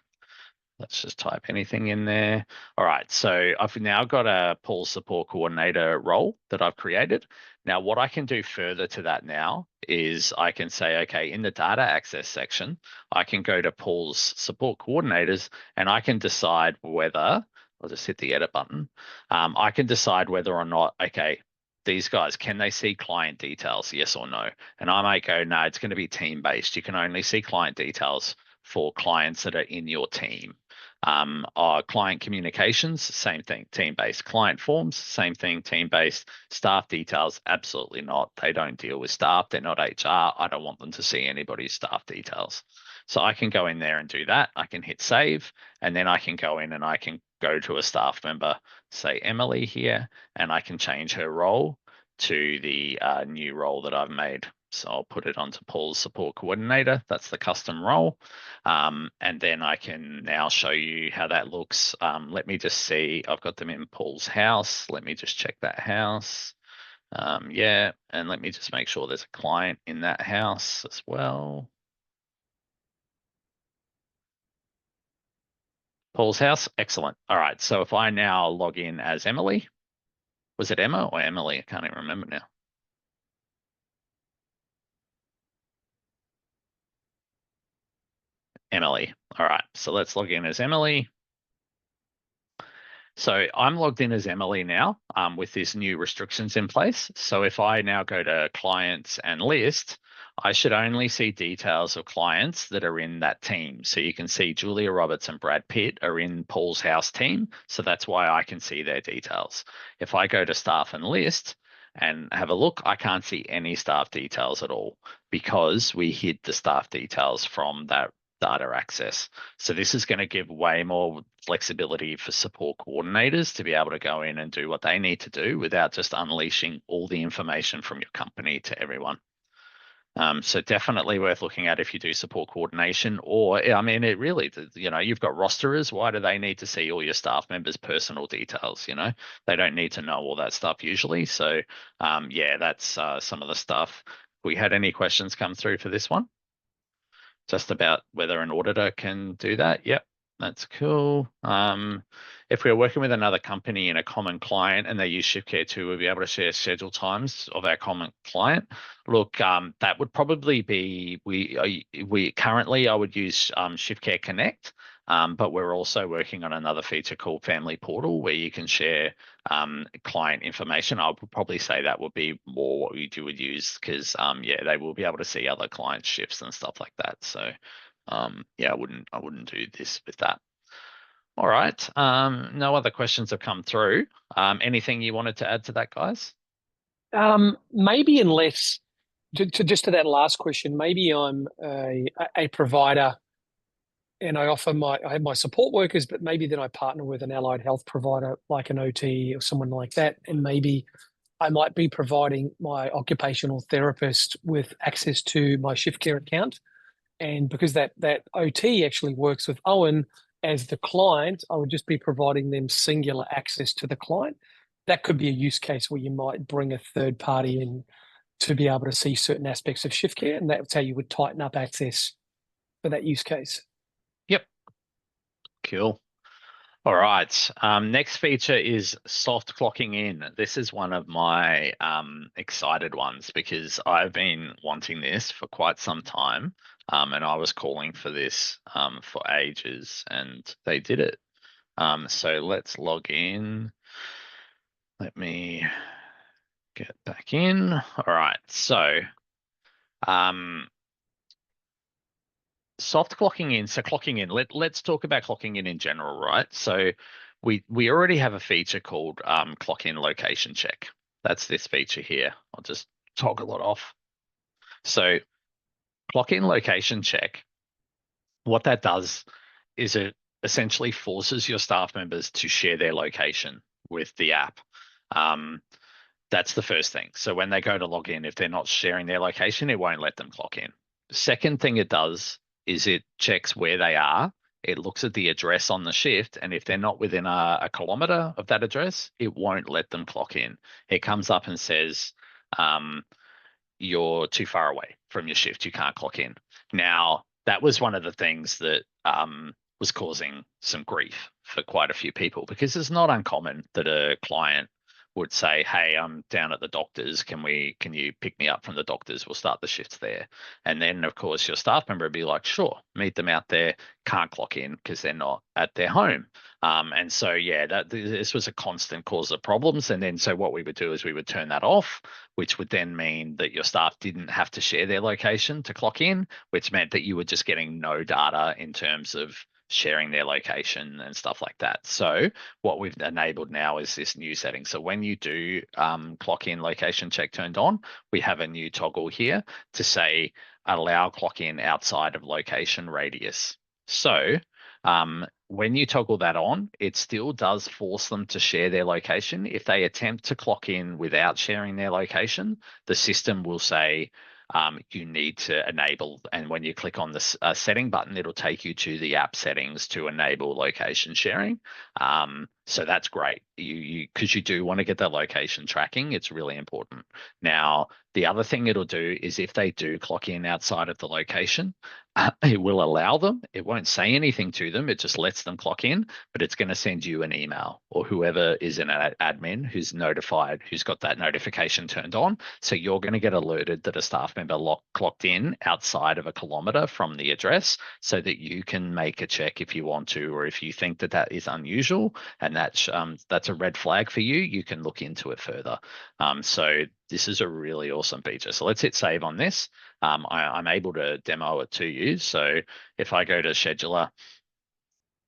Let's just type anything in there. All right, so I've now got a pool support coordinator role that I've created. Now, what I can do further to that now is I can say, okay, in the data access section, I can go to pools support coordinators and I can decide whether, I'll just hit the edit button. I can decide whether or not, okay, these guys, can they see client details, yes or no? And I might go, no, it's going to be team-based. You can only see client details for clients that are in your team. Client communications, same thing, team-based. Client forms, same thing, team-based. Staff details, absolutely not. They don't deal with staff. They're not HR. I don't want them to see anybody's staff details. So I can go in there and do that. I can hit save, and then I can go in and I can go to a staff member, say Emily here, and I can change her role to the new role that I've made. So I'll put it onto Paul's support coordinator. That's the custom role. And then I can now show you how that looks. Let me just see. I've got them in Paul's house. Let me just check that house. Yeah, and let me just make sure there's a client in that house as well. Paul's house, excellent. All right, so if I now log in as Emily, was it Emma or Emily? I can't even remember now. Emily. All right, so let's log in as Emily. So I'm logged in as Emily now with this new restrictions in place. So if I now go to clients and list, I should only see details of clients that are in that team. So you can see Julia Roberts and Brad Pitt are in Paul's house team. So that's why I can see their details. If I go to staff and list and have a look, I can't see any staff details at all because we hid the staff details from that data access. So this is going to give way more flexibility for support coordinators to be able to go in and do what they need to do without just unleashing all the information from your company to everyone. So definitely worth looking at if you do support coordination, or I mean, it really, you've got rosterers. Why do they need to see all your staff members' personal details? They don't need to know all that stuff usually. So yeah, that's some of the stuff. We had any questions come through for this one? Just about whether an auditor can do that. Yep, that's cool. If we're working with another company in a common client and they use ShiftCare too, we'll be able to share schedule times of our common client. Look, that would probably be, we currently, I would use ShiftCare Connect, but we're also working on another feature called Family Portal where you can share client information. I would probably say that would be more what we would use because yeah, they will be able to see other client shifts and stuff like that. So yeah, I wouldn't do this with that. All right. No other questions have come through. Anything you wanted to add to that, guys? Maybe unless just to that last question, maybe I'm a provider and I have my support workers, but maybe then I partner with an allied health provider like an OT or someone like that, and maybe I might be providing my occupational therapist with access to my ShiftCare account. And because that OT actually works with Owen as the client, I would just be providing them singular access to the client. That could be a use case where you might bring a third party in to be able to see certain aspects of ShiftCare, and that's how you would tighten up access for that use case. Yep. Cool. All right. Next feature is soft clocking in. This is one of my excited ones because I've been wanting this for quite some time. And I was calling for this for ages, and they did it. So let's log in. Let me get back in. All right. So soft clocking in. So clocking in. Let's talk about clocking in general, right? So we already have a feature called clock in location check. That's this feature here. I'll just toggle it off. So clock in location check. What that does is it essentially forces your staff members to share their location with the app. That's the first thing. So when they go to log in, if they're not sharing their location, it won't let them clock in. The second thing it does is it checks where they are. It looks at the address on the shift, and if they're not within a kilometer of that address, it won't let them clock in. It comes up and says, you're too far away from your shift. You can't clock in. Now, that was one of the things that was causing some grief for quite a few people, because it's not uncommon that a client would say, hey, I'm down at the doctor's. Can you pick me up from the doctor's? We'll start the shifts there. And then, of course, your staff member would be like, sure, meet them out there, can't clock in because they're not at their home. And so, yeah, this was a constant cause of problems. And then, so what we would do is we would turn that off, which would then mean that your staff didn't have to share their location to clock in, which meant that you were just getting no data in terms of sharing their location and stuff like that. So what we've enabled now is this new setting. So when you do clock in location check turned on, we have a new toggle here to say allow clock in outside of location radius. So when you toggle that on, it still does force them to share their location. If they attempt to clock in without sharing their location, the system will say, you need to enable, and when you click on the setting button, it'll take you to the app settings to enable location sharing. So that's great, because you do want to get that location tracking. It's really important. Now, the other thing it'll do is if they do clock in outside of the location, it will allow them. It won't say anything to them. It just lets them clock in, but it's going to send you an email, or whoever is an admin who's notified, who's got that notification turned on. So you're going to get alerted that a staff member clocked in outside of a kilometer from the address, so that you can make a check if you want to, or if you think that that is unusual and that's a red flag for you, you can look into it further. So this is a really awesome feature. So let's hit save on this. I'm able to demo it to you. So if I go to scheduler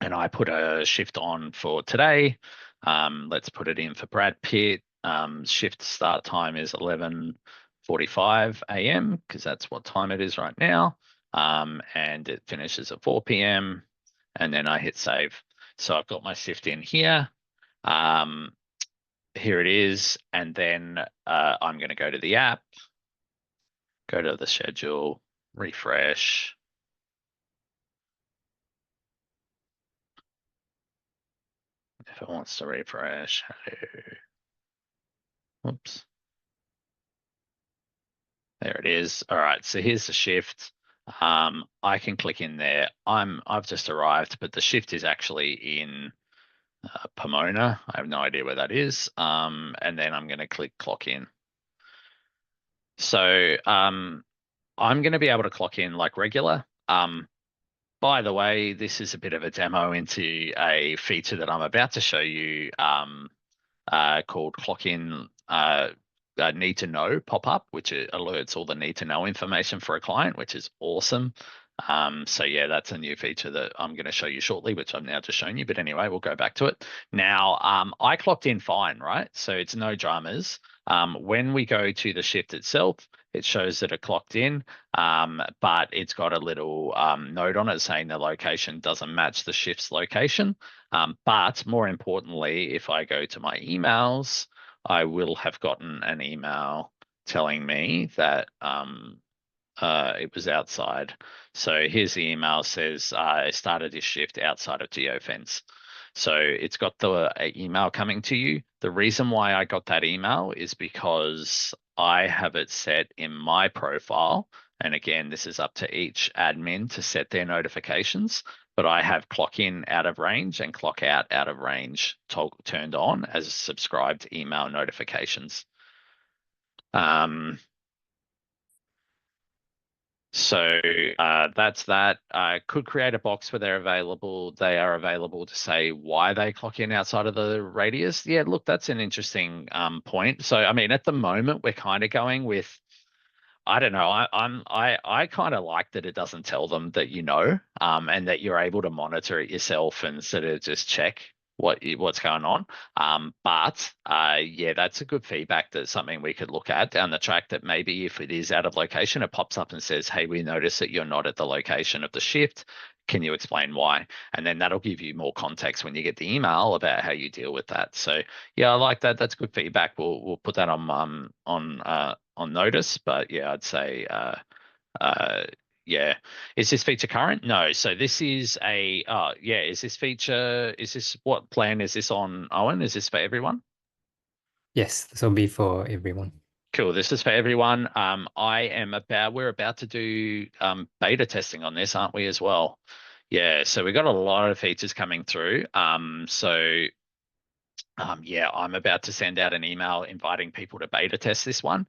and I put a shift on for today, let's put it in for Brad Pitt. Shift start time is 11:45 a.m. because that's what time it is right now. And it finishes at 4 p.m. and then I hit save. So I've got my shift in here. Here it is. And then I'm going to go to the app, go to the schedule, refresh. If it wants to refresh. Oops. There it is. All right, so here's the shift. I can click in there. I've just arrived, but the shift is actually in Pomona. I have no idea where that is. And then I'm going to click clock in. So I'm going to be able to clock in like regular. By the way, this is a bit of a demo into a feature that I'm about to show you called clock in need to know pop-up, which alerts all the need to know information for a client, which is awesome. So yeah, that's a new feature that I'm going to show you shortly, which I've now just shown you. But anyway, we'll go back to it. Now, I clocked in fine, right? So it's no dramas. When we go to the shift itself, it shows that it clocked in, but it's got a little note on it saying the location doesn't match the shift's location. But more importantly, if I go to my emails, I will have gotten an email telling me that it was outside. So here's the email, says I started this shift outside of geofence. So it's got the email coming to you. The reason why I got that email is because I have it set in my profile. And again, this is up to each admin to set their notifications, but I have clock in out of range and clock out of range turned on as subscribed email notifications. So that's that. I could create a box where they're available. They are available to say why they clock in outside of the radius. Yeah, look, that's an interesting point. So, I mean, at the moment, we're kind of going with, I don't know. I kind of like that it doesn't tell them that and that you're able to monitor it yourself and sort of just check what's going on. But yeah, that's a good feedback. That's something we could look at down the track, that maybe if it is out of location, it pops up and says, hey, we notice that you're not at the location of the shift. Can you explain why? And then that'll give you more context when you get the email about how you deal with that. So yeah, I like that. That's good feedback. We'll put that on notice. But yeah, I'd say yeah. Is this feature current? No. So this is a yeah, is this what plan is this on, Owen? Is this for everyone? Yes, this will be for everyone. Cool. This is for everyone. We're about to do beta testing on this, aren't we, as well? Yeah, so we got a lot of features coming through. Yeah, I'm about to send out an email inviting people to beta test this one.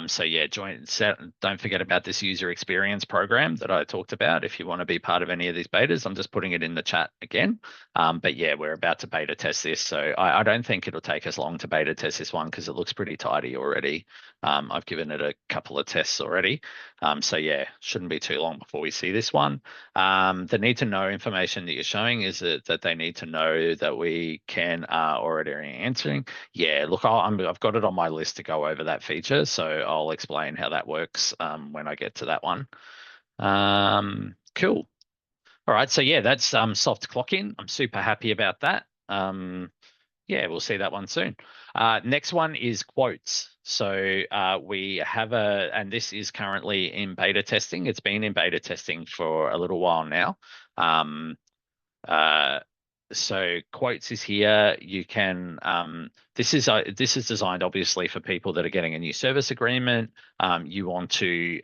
So yeah, don't forget about this user experience program that I talked about. If you want to be part of any of these betas, I'm just putting it in the chat again. But yeah, we're about to beta test this. So I don't think it'll take us long to beta test this one because it looks pretty tidy already. I've given it a couple of tests already. So yeah, shouldn't be too long before we see this one. The need to know information that you're showing is that they need to know that we can already answering. Yeah, look, I've got it on my list to go over that feature, so I'll explain how that works when I get to that one. Cool. All right, so yeah, that's soft clock in. I'm super happy about that. Yeah, we'll see that one soon. Next one is quotes. So we have and this is currently in beta testing. It's been in beta testing for a little while now. So quotes is here. You can this is designed obviously for people that are getting a new service agreement. You want to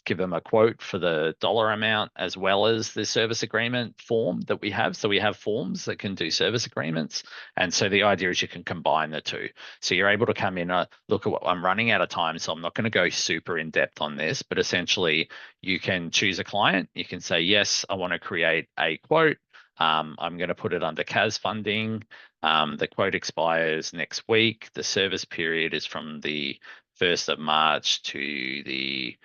give them a quote for the dollar amount as well as the service agreement form that we have. So we have forms that can do service agreements. And so the idea is you can combine the two. So you're able to come in, look at what I'm running out of time. So I'm not going to go super in depth on this, but essentially you can choose a client. You can say, yes, I want to create a quote. I'm going to put it under CAS funding. The quote expires next week. The service period is from the 1st of March to the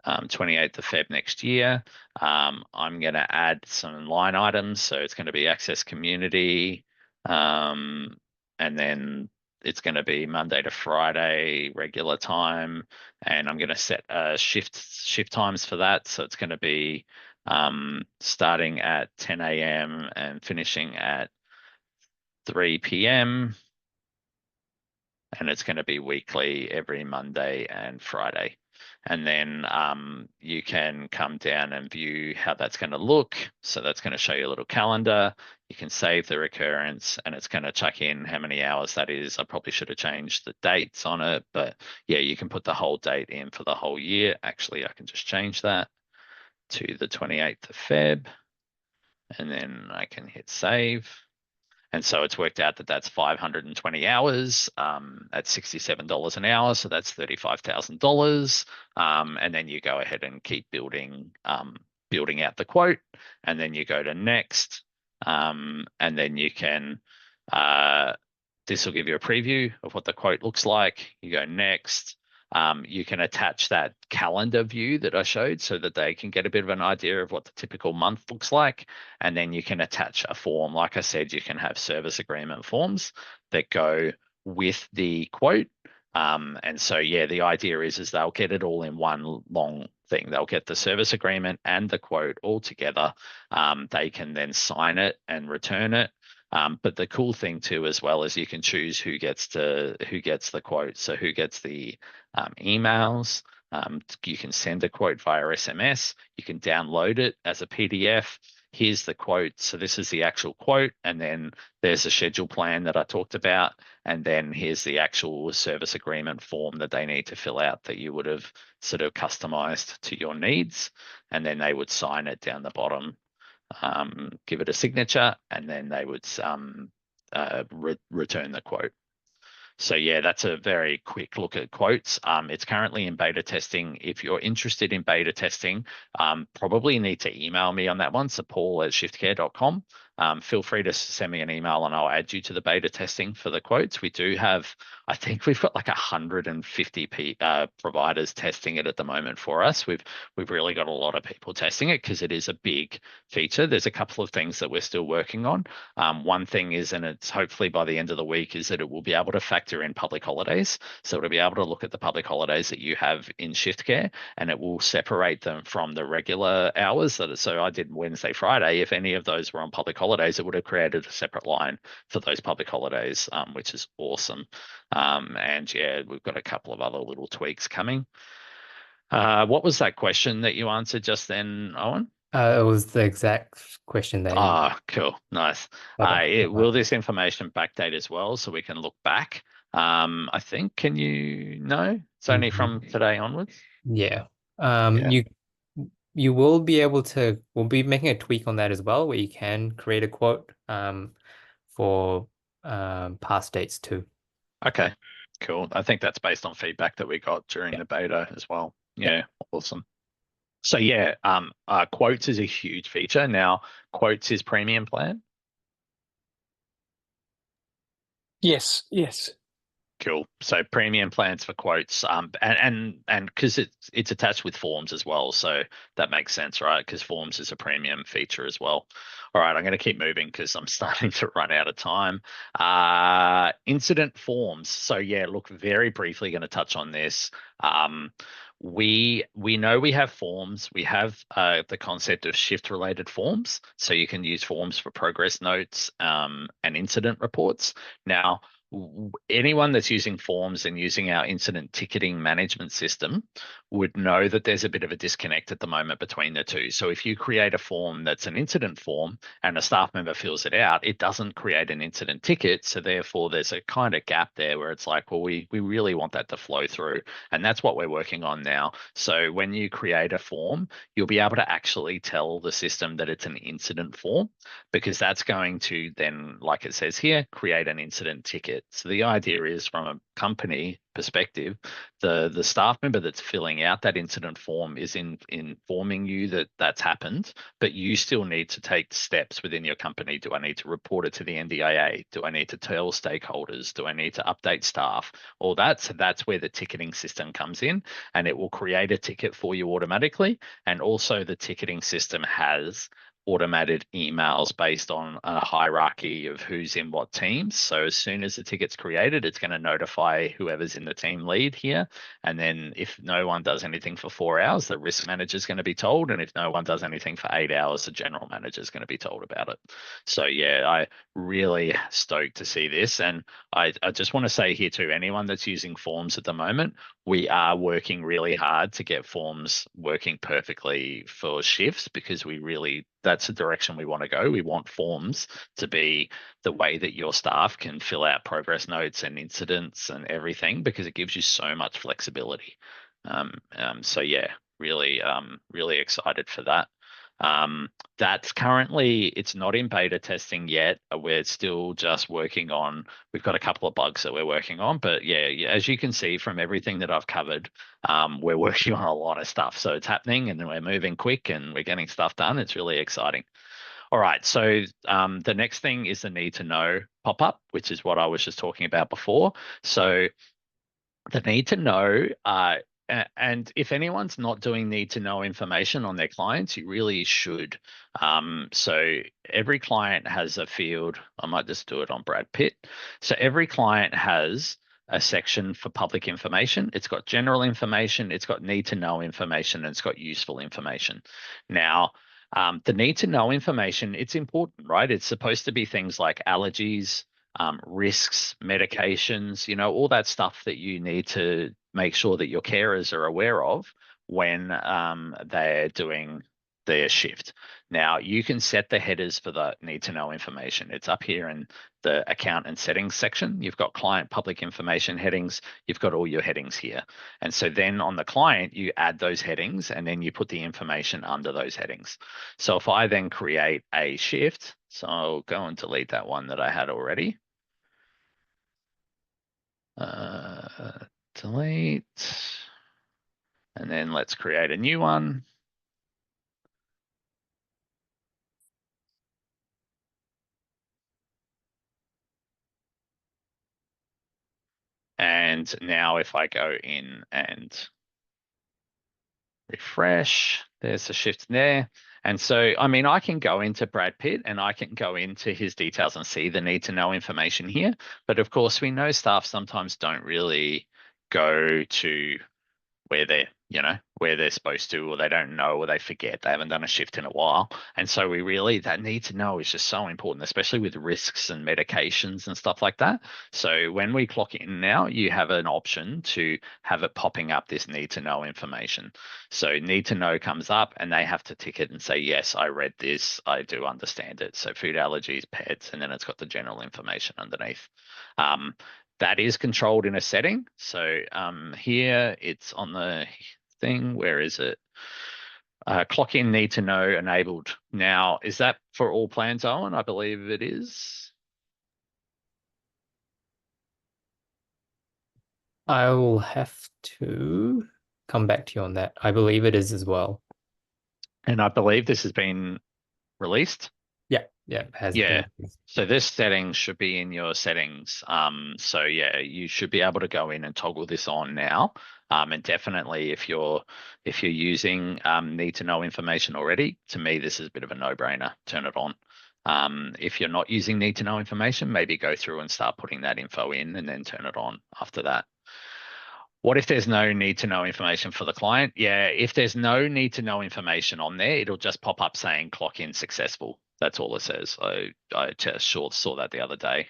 28th of Feb next year. I'm going to add some line items. So it's going to be access community. And then it's going to be Monday to Friday, regular time. And I'm going to set shift times for that. So it's going to be starting at 10 a.m. and finishing at 3 p.m. And it's going to be weekly every Monday and Friday. And then you can come down and view how that's going to look. So that's going to show you a little calendar. You can save the recurrence and it's going to chuck in how many hours that is. I probably should have changed the dates on it, but yeah, you can put the whole date in for the whole year. Actually, I can just change that to the 28th of Feb, and then I can hit save. And so it's worked out that that's 520 hours at $67 an hour. So that's $35,000. And then you go ahead and keep building out the quote. And then you go to next. And then you can, this will give you a preview of what the quote looks like. You go next. You can attach that calendar view that I showed so that they can get a bit of an idea of what the typical month looks like. And then you can attach a form. Like I said, you can have service agreement forms that go with the quote. And so, yeah, the idea is they'll get it all in one long thing. They'll get the service agreement and the quote all together. They can then sign it and return it. But the cool thing too, as well, is you can choose who gets the quote. So who gets the emails. You can send a quote via SMS. You can download it as a PDF. Here's the quote. So this is the actual quote, and then there's a schedule plan that I talked about, and then here's the actual service agreement form that they need to fill out that you would have sort of customized to your needs, and then they would sign it down the bottom, give it a signature, and then they would return the quote. So yeah, that's a very quick look at quotes. It's currently in beta testing. If you're interested in beta testing, probably need to email me on that one, so paul@shiftcare.com. Feel free to send me an email and I'll add you to the beta testing for the quotes. We do have, I think we've got like 150 providers testing it at the moment for us. We've really got a lot of people testing it because it is a big feature. There's a couple of things that we're still working on. One thing is, and it's hopefully by the end of the week, is that it will be able to factor in public holidays. So it'll be able to look at the public holidays that you have in ShiftCare, and it will separate them from the regular hours. So I did Wednesday, Friday. If any of those were on public holidays, it would have created a separate line for those public holidays, which is awesome. And yeah, we've got a couple of other little tweaks coming. What was that question that you answered just then, Owen? It was the exact question that you. Cool. Nice. Okay. Will this information backdate as well so we can look back? I think, can you know? It's only from today onwards. Yeah. Yeah. You will be able to, we'll be making a tweak on that as well, where you can create a quote for past dates too. Okay, cool. I think that's based on feedback that we got during the beta as well. Yeah, awesome. So yeah, quotes is a huge feature. Now, quotes is premium plan. Yes. Cool. So premium plans for quotes, and because it's attached with forms as well, so that makes sense, right? Because forms is a premium feature as well. All right, I'm going to keep moving because I'm starting to run out of time. Incident forms. So yeah, look, very briefly going to touch on this. We know we have forms. We have the concept of shift related forms. So you can use forms for progress notes and incident reports. Now, anyone that's using forms and using our incident ticketing management system would know that there's a bit of a disconnect at the moment between the two. So if you create a form that's an incident form and a staff member fills it out, it doesn't create an incident ticket. So therefore there's a kind of gap there where it's like, well, we really want that to flow through. And that's what we're working on now. So when you create a form, you'll be able to actually tell the system that it's an incident form, because that's going to then, like it says here, create an incident ticket. So the idea is, from a company perspective, the staff member that's filling out that incident form is informing you that that's happened, but you still need to take steps within your company. Do I need to report it to the NDIA? Do I need to tell stakeholders? Do I need to update staff? All that. So that's where the ticketing system comes in, and it will create a ticket for you automatically. And also the ticketing system has automated emails based on a hierarchy of who's in what teams. So as soon as the ticket's created, it's going to notify whoever's in the team lead here. And then if no one does anything for 4 hours, the risk manager is going to be told. And if no one does anything for 8 hours, the general manager is going to be told about it. So yeah, I really stoked to see this. And I just want to say here too, anyone that's using forms at the moment, we are working really hard to get forms working perfectly for shifts, because that's the direction we want to go. We want forms to be the way that your staff can fill out progress notes and incidents and everything, because it gives you so much flexibility. So yeah, really excited for that. That's currently, it's not in beta testing yet. We're still just working on, we've got a couple of bugs that we're working on, but yeah, as you can see from everything that I've covered, we're working on a lot of stuff. So it's happening and we're moving quick and we're getting stuff done. It's really exciting. All right, so the next thing is the need to know pop-up, which is what I was just talking about before. So the need to know, and if anyone's not doing need to know information on their clients, you really should. So every client has a field. I might just do it on Brad Pitt. So every client has a section for public information. It's got general information, it's got need to know information, and it's got useful information. Now, the need to know information, it's important, right? It's supposed to be things like allergies, risks, medications, all that stuff that you need to make sure that your carers are aware of when they're doing their shift. Now, you can set the headers for the need to know information. It's up here in the account and settings section. You've got client public information headings. You've got all your headings here. And so then on the client, you add those headings and then you put the information under those headings. So if I then create a shift, so I'll go and delete that one that I had already. Delete. And then let's create a new one. And now if I go in and refresh, there's a shift there. And so, I mean, I can go into Brad Pitt and I can go into his details and see the need to know information here. But of course, we know staff sometimes don't really go to where they're supposed to, or they don't know, or they forget, they haven't done a shift in a while. And so that need to know is just so important, especially with risks and medications and stuff like that. So when we clock in now, you have an option to have it popping up this need to know information. So need to know comes up and they have to tick it and say, yes, I read this, I do understand it. So food allergies, pets, and then it's got the general information underneath. That is controlled in a setting. So here it's on the thing. Where is it? Clock in need to know enabled. Now, is that for all plans, Owen? I believe it is. I will have to come back to you on that. I believe it is as well. And I believe this has been released. Yeah, it has Yeah. been released. So this setting should be in your settings. So yeah, you should be able to go in and toggle this on now. And definitely if you're using need to know information already, to me, this is a bit of a no-brainer. Turn it on. If you're not using need to know information, maybe go through and start putting that info in and then turn it on after that. What if there's no need to know information for the client? Yeah, if there's no need to know information on there, it'll just pop up saying clock in successful. That's all it says. I just saw that the other day.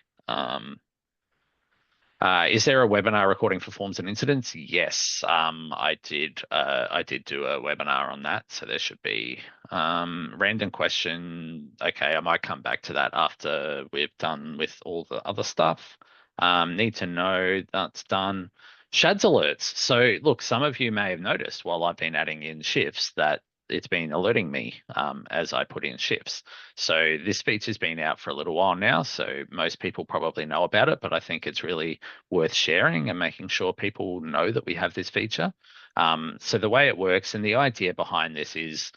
Is there a webinar recording for forms and incidents? Yes, I did. I did do a webinar on that, so there should be random question. Okay, I might come back to that after we've done with all the other stuff. Need to know, that's done. Shads alerts. So look, some of you may have noticed while I've been adding in shifts that it's been alerting me as I put in shifts. So this feature's been out for a little while now, so most people probably know about it, but I think it's really worth sharing and making sure people know that we have this feature. So the way it works and the idea behind this is,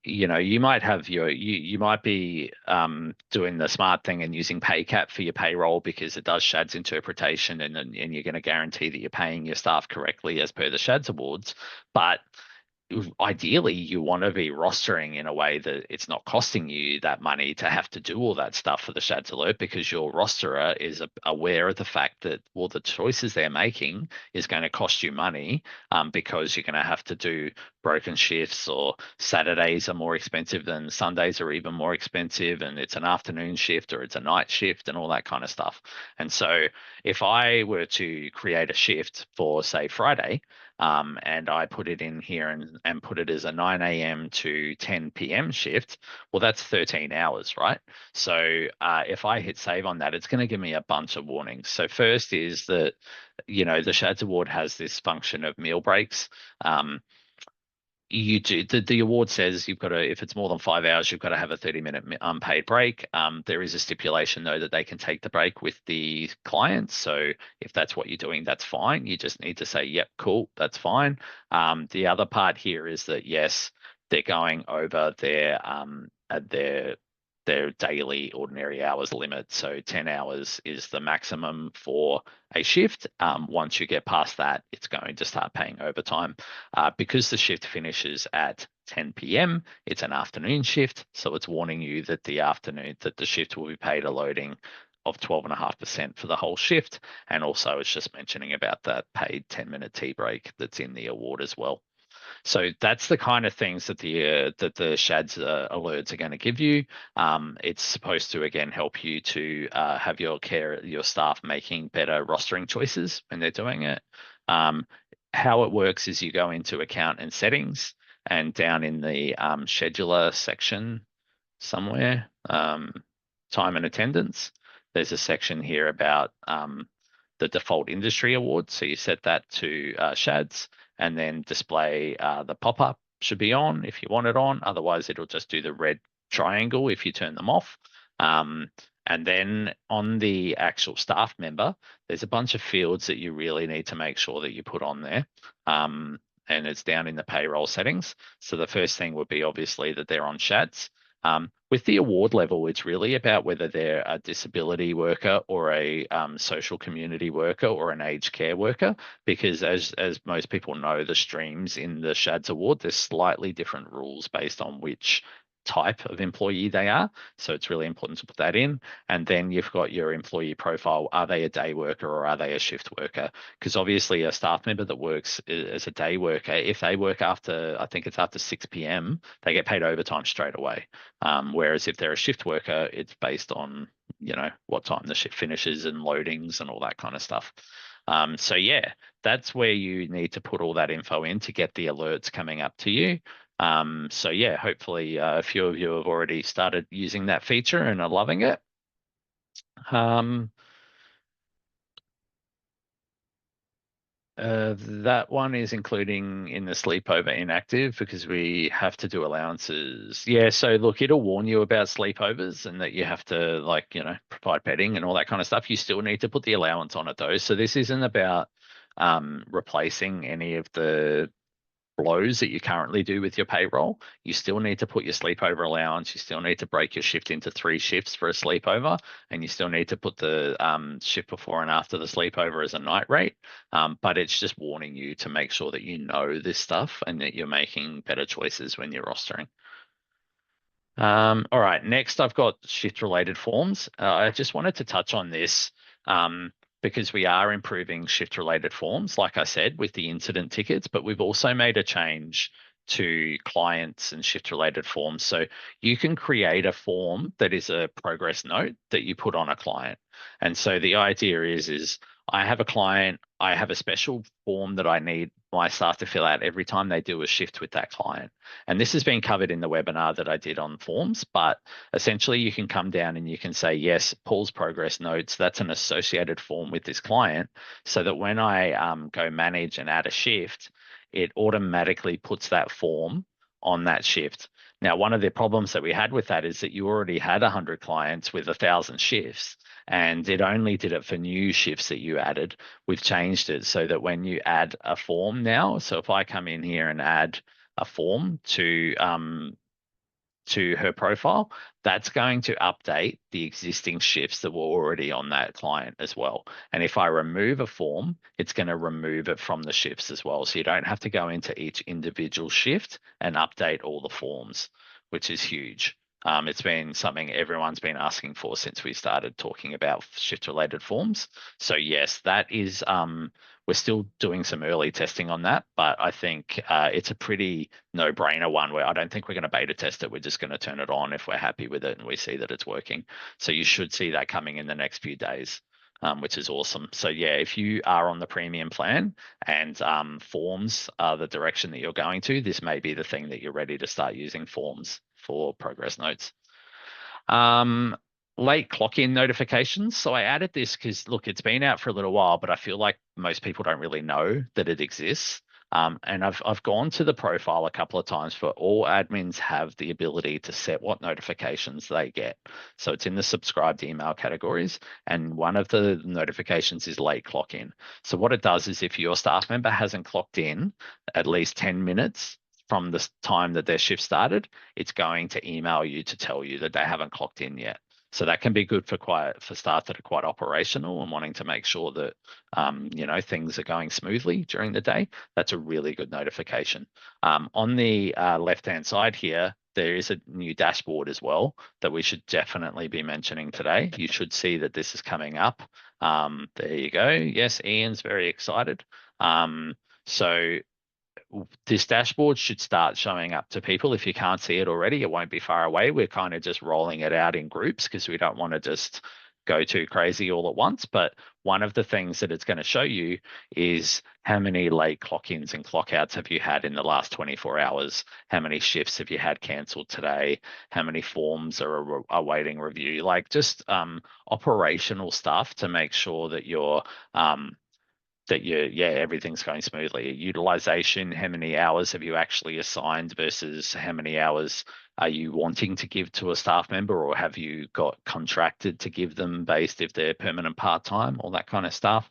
you might have you might be doing the smart thing and using PayCap for your payroll because it does SHADS interpretation and you're going to guarantee that you're paying your staff correctly as per the SHADS awards. But ideally you want to be rostering in a way that it's not costing you that money to have to do all that stuff for the SHADS alert, because your rosterer is aware of the fact that all the choices they're making is going to cost you money, because you're going to have to do broken shifts, or Saturdays are more expensive than Sundays, are even more expensive, and it's an afternoon shift or it's a night shift and all that kind of stuff. And so if I were to create a shift for, say, Friday, and I put it in here and put it as a 9 a.m. to 10 p.m. shift, well, that's 13 hours, right? So if I hit save on that, it's going to give me a bunch of warnings. So first is that, the SHADS award has this function of meal breaks. The award says you've got to, if it's more than 5 hours, you've got to have a 30-minute unpaid break. There is a stipulation though that they can take the break with the client. So if that's what you're doing, that's fine. You just need to say, yep, cool, that's fine. The other part here is that yes, they're going over their daily ordinary hours limit. So 10 hours is the maximum for a shift. Once you get past that, it's going to start paying overtime. Because the shift finishes at 10 p.m., it's an afternoon shift. So it's warning you that the shift will be paid a loading of 12.5% for the whole shift. And also it's just mentioning about that paid 10-minute tea break that's in the award as well. So that's the kind of things that the SHADS alerts are going to give you. It's supposed to again help you to have your staff making better rostering choices when they're doing it. How it works is you go into account and settings, and down in the scheduler section somewhere, time and attendance, there's a section here about the default industry award. So you set that to SHADS, and then display the pop-up should be on if you want it on. Otherwise, it'll just do the red triangle if you turn them off. And then on the actual staff member, there's a bunch of fields that you really need to make sure that you put on there. And it's down in the payroll settings. So the first thing would be obviously that they're on SHADS. With the award level, it's really about whether they're a disability worker or a social community worker or an aged care worker, because as most people know, the streams in the SHADS award, there's slightly different rules based on which type of employee they are. So it's really important to put that in. And then you've got your employee profile. Are they a day worker or are they a shift worker? Because obviously a staff member that works as a day worker, if they work after, I think it's after 6 p.m., they get paid overtime straight away. Whereas if they're a shift worker, it's based on, what time the shift finishes and loadings and all that kind of stuff. So yeah, that's where you need to put all that info in to get the alerts coming up to you. So yeah, hopefully a few of you have already started using that feature and are loving it. That one is including in the sleepover inactive because we have to do allowances. Yeah, so look, it'll warn you about sleepovers and that you have to provide bedding and all that kind of stuff. You still need to put the allowance on it though. So this isn't about replacing any of the blows that you currently do with your payroll. You still need to put your sleepover allowance. You still need to break your shift into 3 shifts for a sleepover, and you still need to put the shift before and after the sleepover as a night rate. But it's just warning you to make sure that you know this stuff and that you're making better choices when you're rostering. All right, next I've got shift related forms. I just wanted to touch on this because we are improving shift related forms, like I said, with the incident tickets, but we've also made a change to clients and shift related forms. So you can create a form that is a progress note that you put on a client. And so the idea is I have a client, I have a special form that I need my staff to fill out every time they do a shift with that client. And this has been covered in the webinar that I did on forms, but essentially you can come down and you can say, yes, Paul's progress notes, that's an associated form with this client, so that when I go manage and add a shift, it automatically puts that form on that shift. Now, one of the problems that we had with that is that you already had 100 clients with 1,000 shifts, and it only did it for new shifts that you added. We've changed it so that when you add a form now, so if I come in here and add a form to her profile, that's going to update the existing shifts that were already on that client as well. And if I remove a form, it's going to remove it from the shifts as well. So you don't have to go into each individual shift and update all the forms, which is huge. It's been something everyone's been asking for since we started talking about shift related forms. So yes, that is, we're still doing some early testing on that, but I think it's a pretty no-brainer one where I don't think we're going to beta test it. We're just going to turn it on if we're happy with it and we see that it's working. So you should see that coming in the next few days, which is awesome. So yeah, if you are on the premium plan and forms are the direction that you're going to, this may be the thing that you're ready to start using forms for progress notes. Late clock-in notifications. So I added this because, look, it's been out for a little while, but I feel like most people don't really know that it exists. And I've gone to the profile a couple of times, for all admins have the ability to set what notifications they get. So it's in the subscribed email categories, and one of the notifications is late clock-in. So what it does is if your staff member hasn't clocked in at least 10 minutes from the time that their shift started, it's going to email you to tell you that they haven't clocked in yet. So that can be good for staff that are quite operational and wanting to make sure that things are going smoothly during the day. That's a really good notification. On the left-hand side here, there is a new dashboard as well that we should definitely be mentioning today. You should see that this is coming up. There you go. Yes, Ian's very excited. So this dashboard should start showing up to people. If you can't see it already, it won't be far away. We're kind of just rolling it out in groups because we don't want to just go too crazy all at once. But one of the things that it's going to show you is how many late clock-ins and clock-outs have you had in the last 24 hours? How many shifts have you had cancelled today? How many forms are awaiting review? Like just operational stuff to make sure that you're everything's going smoothly. Utilization, how many hours have you actually assigned versus how many hours are you wanting to give to a staff member, or have you got contracted to give them based if they're permanent part-time, all that kind of stuff.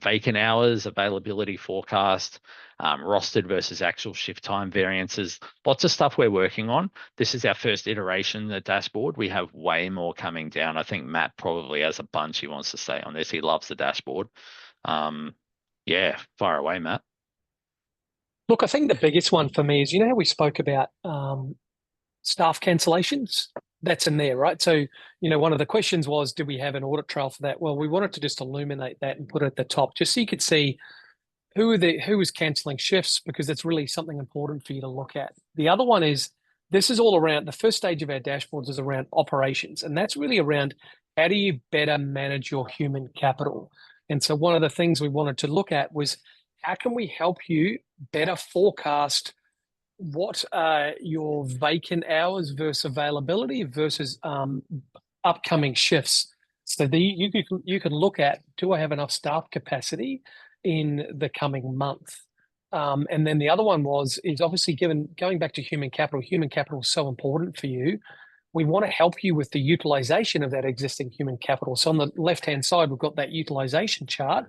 Vacant hours, availability forecast, rostered versus actual shift time variances, lots of stuff we're working on. This is our first iteration of the dashboard. We have way more coming down. I think Matt probably has a bunch he wants to say on this. He loves the dashboard. Yeah, fire away, Matt. Look, I think the biggest one for me is, how we spoke about staff cancellations? That's in there, right? So, one of the questions was, do we have an audit trail for that? Well, we wanted to just illuminate that and put it at the top, just so you could see who is cancelling shifts, because it's really something important for you to look at. The other one is, this is all around, the first stage of our dashboards is around operations, and that's really around how do you better manage your human capital? And so one of the things we wanted to look at was, how can we help you better forecast what are your vacant hours versus availability versus upcoming shifts? So you can look at, do I have enough staff capacity in the coming month? And then the other one is obviously going back to human capital. Human capital is so important for you. We want to help you with the utilization of that existing human capital. So on the left-hand side, we've got that utilization chart.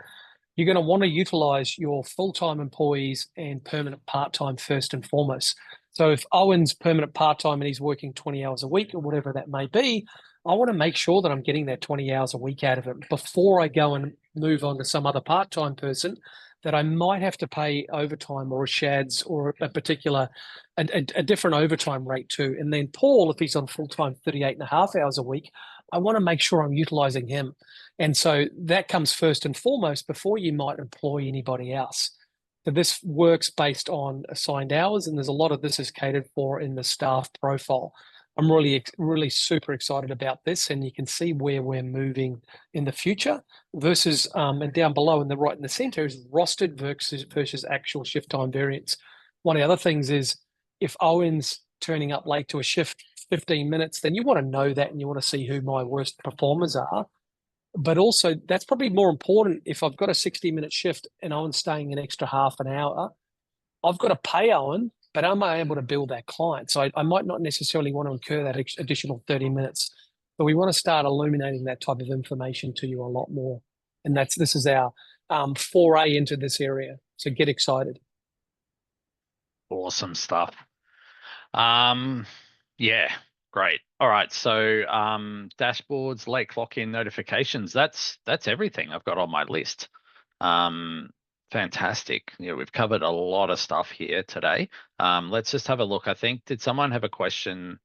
You're going to want to utilize your full-time employees and permanent part-time first and foremost. So if Owen's permanent part-time and he's working 20 hours a week or whatever that may be, I want to make sure that I'm getting that 20 hours a week out of him before I go and move on to some other part-time person that I might have to pay overtime or a shads or a particular, a different overtime rate to. And then Paul, if he's on full-time 38 and a half hours a week, I want to make sure I'm utilizing him. And so that comes first and foremost before you might employ anybody else. So this works based on assigned hours, and there's a lot of this is catered for in the staff profile. I'm really super excited about this, and you can see where we're moving in the future versus, and down below in the right in the center is rostered versus actual shift time variance. One of the other things is, if Owen's turning up late to a shift 15 minutes, then you want to know that and you want to see who my worst performers are. But also, that's probably more important. If I've got a 60-minute shift and Owen's staying an extra half an hour, I've got to pay Owen, but am I able to bill that client? So I might not necessarily want to incur that additional 30 minutes, but we want to start illuminating that type of information to you a lot more. And this is our foray into this area. So get excited. Awesome stuff. Yeah, great. All right. So dashboards, late clock-in notifications, that's everything I've got on my list. Fantastic. Yeah, we've covered a lot of stuff here today. Let's just have a look. I think, did someone have a question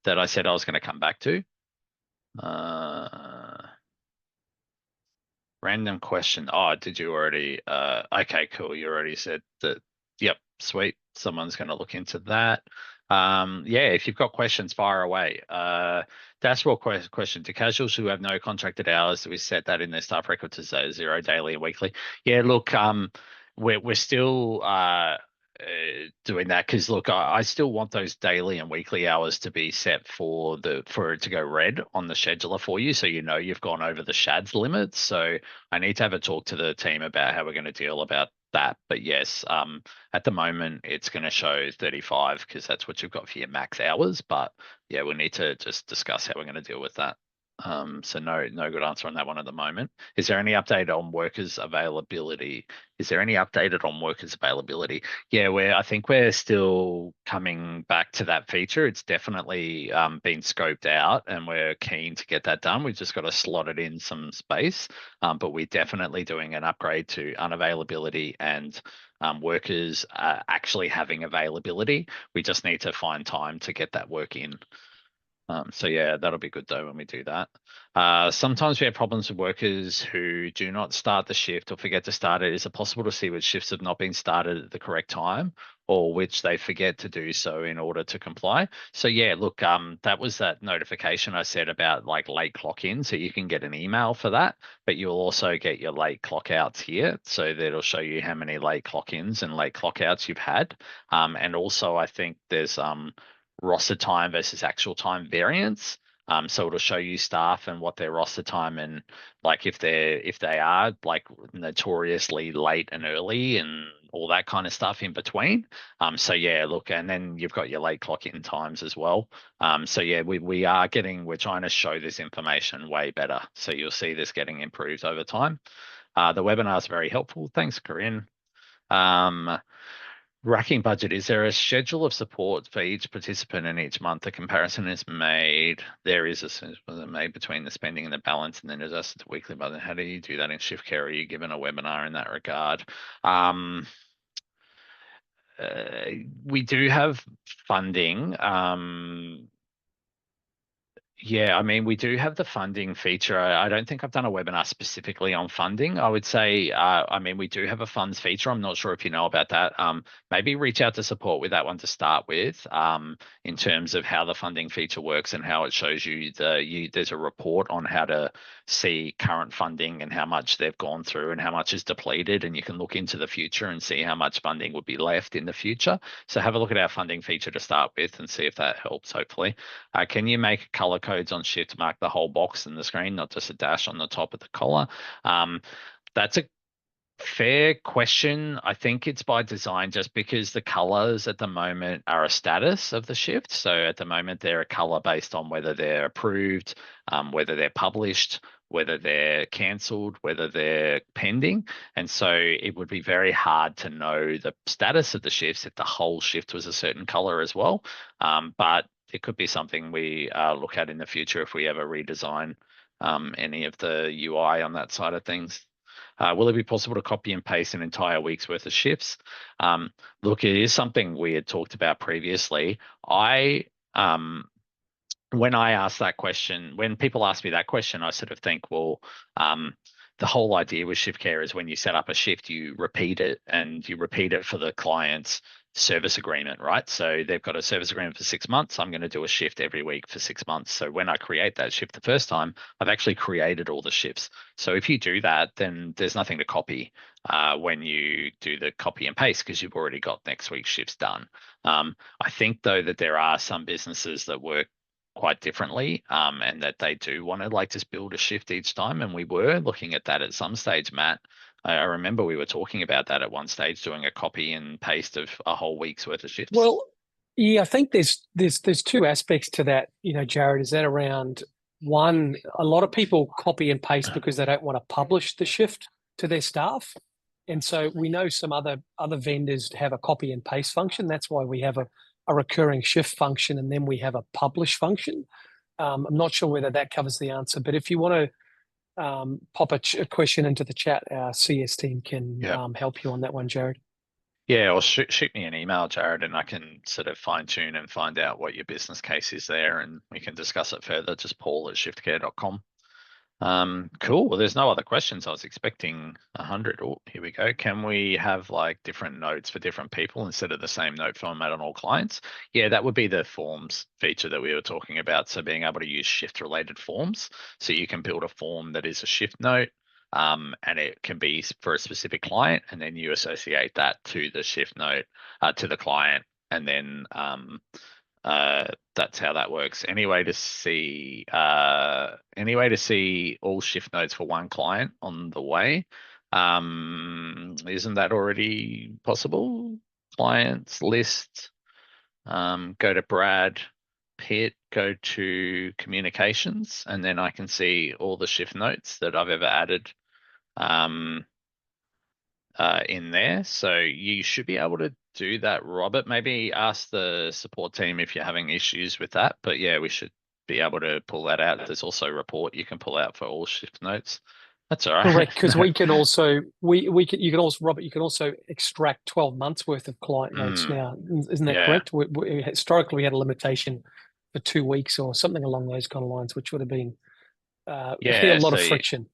that I said I was going to come back to? Random question. Oh, did you already? Okay, cool. You already said that. Yep, sweet. Someone's going to look into that. Yeah, if you've got questions, fire away. Dashboard question: to casuals who have no contracted hours, do we set that in their staff record to say 0 daily and weekly? Yeah, look, we're still doing that because look, I still want those daily and weekly hours to be set for it to go red on the scheduler for you, so you've gone over the shads limits. So I need to have a talk to the team about how we're going to deal about that. But yes, at the moment it's going to show 35 because that's what you've got for your max hours. But yeah, we need to just discuss how we're going to deal with that. So no good answer on that one at the moment. Is there any update on workers availability? Yeah, I think we're still coming back to that feature. It's definitely been scoped out and we're keen to get that done. We've just got to slot it in some space. But we're definitely doing an upgrade to unavailability and workers actually having availability. We just need to find time to get that work in. So yeah, that'll be good though when we do that. Sometimes we have problems with workers who do not start the shift or forget to start it. Is it possible to see which shifts have not been started at the correct time or which they forget to do so in order to comply? So yeah, look, that was that notification I said about like late clock in. So you can get an email for that, but you'll also get your late clock outs here. So that'll show you how many late clock ins and late clock outs you've had. And also I think there's roster time versus actual time variance. So it'll show you staff and what their roster time and like if they are like notoriously late and early and all that kind of stuff in between. So yeah, look, and then you've got your late clock in times as well. So yeah, we're trying to show this information way better. So you'll see this getting improved over time. The webinar is very helpful. Thanks, Corinne. Racking budget, is there a schedule of support for each participant in each month? The comparison is made. There is a made between the spending and the balance and then adjusted to weekly budget. How do you do that in ShiftCare? Are you given a webinar in that regard? We do have funding. Yeah, I mean, we do have the funding feature. I don't think I've done a webinar specifically on funding. I would say, I mean, we do have a funds feature. I'm not sure if you know about that. Maybe reach out to support with that one to start with, in terms of how the funding feature works and how it shows you there's a report on how to see current funding and how much they've gone through and how much is depleted. And you can look into the future and see how much funding would be left in the future. So have a look at our funding feature to start with and see if that helps, hopefully. Can you make color codes on Shift to mark the whole box in the screen, not just a dash on the top of the collar? That's a fair question. I think it's by design just because the colors at the moment are a status of the shift. So at the moment, they're a color based on whether they're approved, whether they're published, whether they're cancelled, whether they're pending. And so it would be very hard to know the status of the shifts if the whole shift was a certain color as well. But it could be something we look at in the future if we ever redesign any of the UI on that side of things. Will it be possible to copy and paste an entire week's worth of shifts? Look, it is something we had talked about previously. When I ask that question, when people ask me that question, I sort of think, well, the whole idea with ShiftCare is when you set up a shift, you repeat it and you repeat it for the client's service agreement, right? So they've got a service agreement for 6 months. I'm going to do a shift every week for 6 months. So when I create that shift the first time, I've actually created all the shifts. So if you do that, then there's nothing to copy when you do the copy and paste because you've already got next week's shifts done. I think though that there are some businesses that work quite differently, and that they do want to like just build a shift each time. And we were looking at that at some stage, Matt. I remember we were talking about that at one stage, doing a copy and paste of a whole week's worth of shifts. Well, yeah, I think there's two aspects to that, Jared. Is that around one, a lot of people copy and paste because they don't want to publish the shift to their staff. And so we know some other vendors have a copy and paste function. That's why we have a recurring shift function, and then we have a publish function. I'm not sure whether that covers the answer, but if you want to pop a question into the chat, our CS team can help you on that one, Jared. Yeah, or shoot me an email, Jared, and I can sort of fine tune and find out what your business case is there, and we can discuss it further. Just paul@shiftcare.com. Cool. Well, there's no other questions. I was expecting 100. Oh, here we go. Can we have like different notes for different people instead of the same note format on all clients? Yeah, that would be the forms feature that we were talking about. So being able to use shift related forms. So you can build a form that is a shift note, and it can be for a specific client, and then you associate that to the shift note, to the client, and then that's how that works. Anyway, to see all shift notes for one client on the way. Isn't that already possible? Clients list, go to Brad Pitt, go to communications, and then I can see all the shift notes that I've ever added in there. So you should be able to do that, Robert. Maybe ask the support team if you're having issues with that. But yeah, we should be able to pull that out. There's also a report you can pull out for all shift notes. That's all right. Correct, because No. we can also we can you can also Robert, you can also extract 12 months worth of client notes Mm, now. Isn't that yeah. correct? Historically, we had a limitation for 2 weeks or something along those kind of lines, which would have been a Yeah. lot of friction.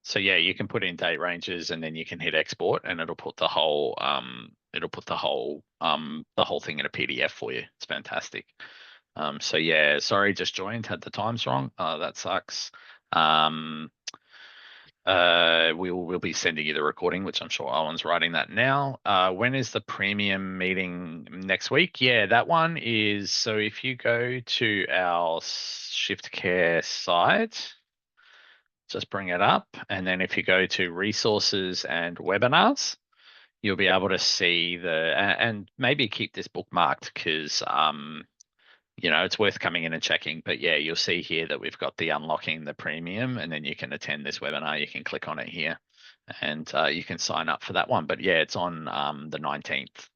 So yeah, you can put in date ranges and then you can hit export and it'll put the whole the whole thing in a PDF for you. It's fantastic. So yeah, sorry, just joined, had the times wrong. That sucks. We'll be sending you the recording, which I'm sure Owen's writing that now. When is the premium meeting next week? Yeah, that one is, so if you go to our ShiftCare site, just bring it up. And then if you go to resources and webinars, you'll be able to see and maybe keep this bookmarked because it's worth coming in and checking. But yeah, you'll see here that we've got the unlocking the premium, and then you can attend this webinar. You can click on it here, and you can sign up for that one. But yeah, it's on the 19th,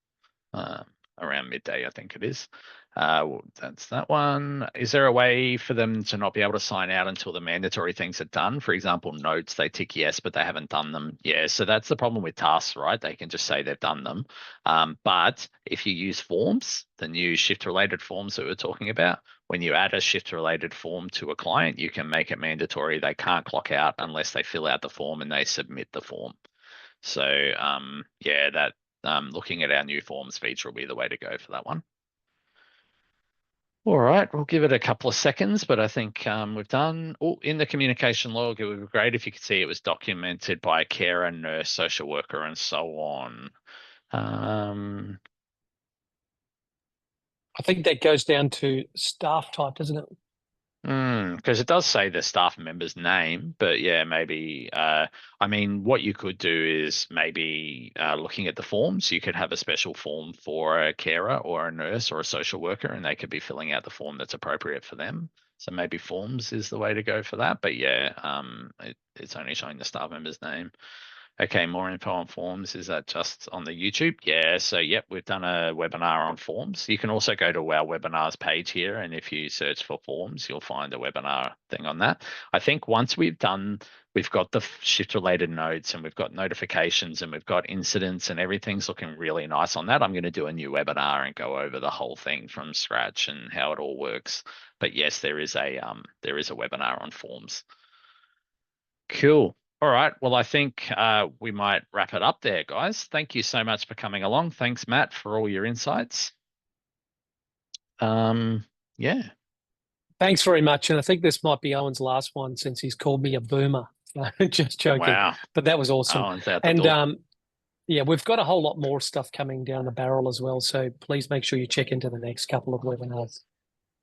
around midday, I think it is. That's that one. Is there a way for them to not be able to sign out until the mandatory things are done? For example, notes, they tick yes, but they haven't done them. Yeah, so that's the problem with tasks, right? They can just say they've done them. But if you use forms, the new shift-related forms that we're talking about, when you add a shift-related form to a client, you can make it mandatory. They can't clock out unless they fill out the form and they submit the form. So yeah, that looking at our new forms feature will be the way to go for that one. All right, we'll give it a couple of seconds, but I think we've done. Oh, in the communication log, it would be great if you could see it was documented by a carer, nurse, social worker, and so on. I think that goes down to staff type, doesn't it? Because it does say the staff member's name, but yeah, maybe. I mean, what you could do is maybe looking at the forms, you could have a special form for a carer or a nurse or a social worker, and they could be filling out the form that's appropriate for them. So maybe forms is the way to go for that. But yeah, it's only showing the staff member's name. Okay, more info on forms. Is that just on the YouTube? Yeah, so yep, we've done a webinar on forms. You can also go to our webinars page here, and if you search for forms, you'll find a webinar thing on that. I think once we've got the shift related notes and we've got notifications and we've got incidents and everything's looking really nice on that, I'm going to do a new webinar and go over the whole thing from scratch and how it all works. But yes, there is a webinar on forms. Cool. All right. Well, I think we might wrap it up there, guys. Thank you so much for coming along. Thanks, Matt, for all your insights. Yeah. Thanks very much. And I think this might be Owen's last one since he's called me a boomer. Just joking. Wow. But that was awesome. Owen's out the And door. yeah, we've got a whole lot more stuff coming down the barrel as well. So please make sure you check into the next couple of webinars.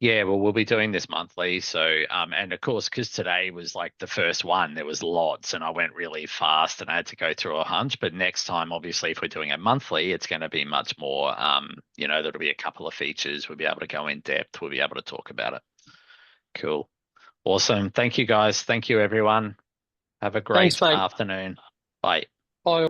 Yeah, well, we'll be doing this monthly. So, and of course, because today was like the first one, there was lots and I went really fast and I had to go through a hunch. But next time, obviously, if we're doing it monthly, it's going to be much more, there'll be a couple of features. We'll be able to go in depth. We'll be able to talk about it. Cool. Awesome. Thank you, guys. Thank you, everyone. Have a Thanks, great mate. afternoon. Bye. Bye.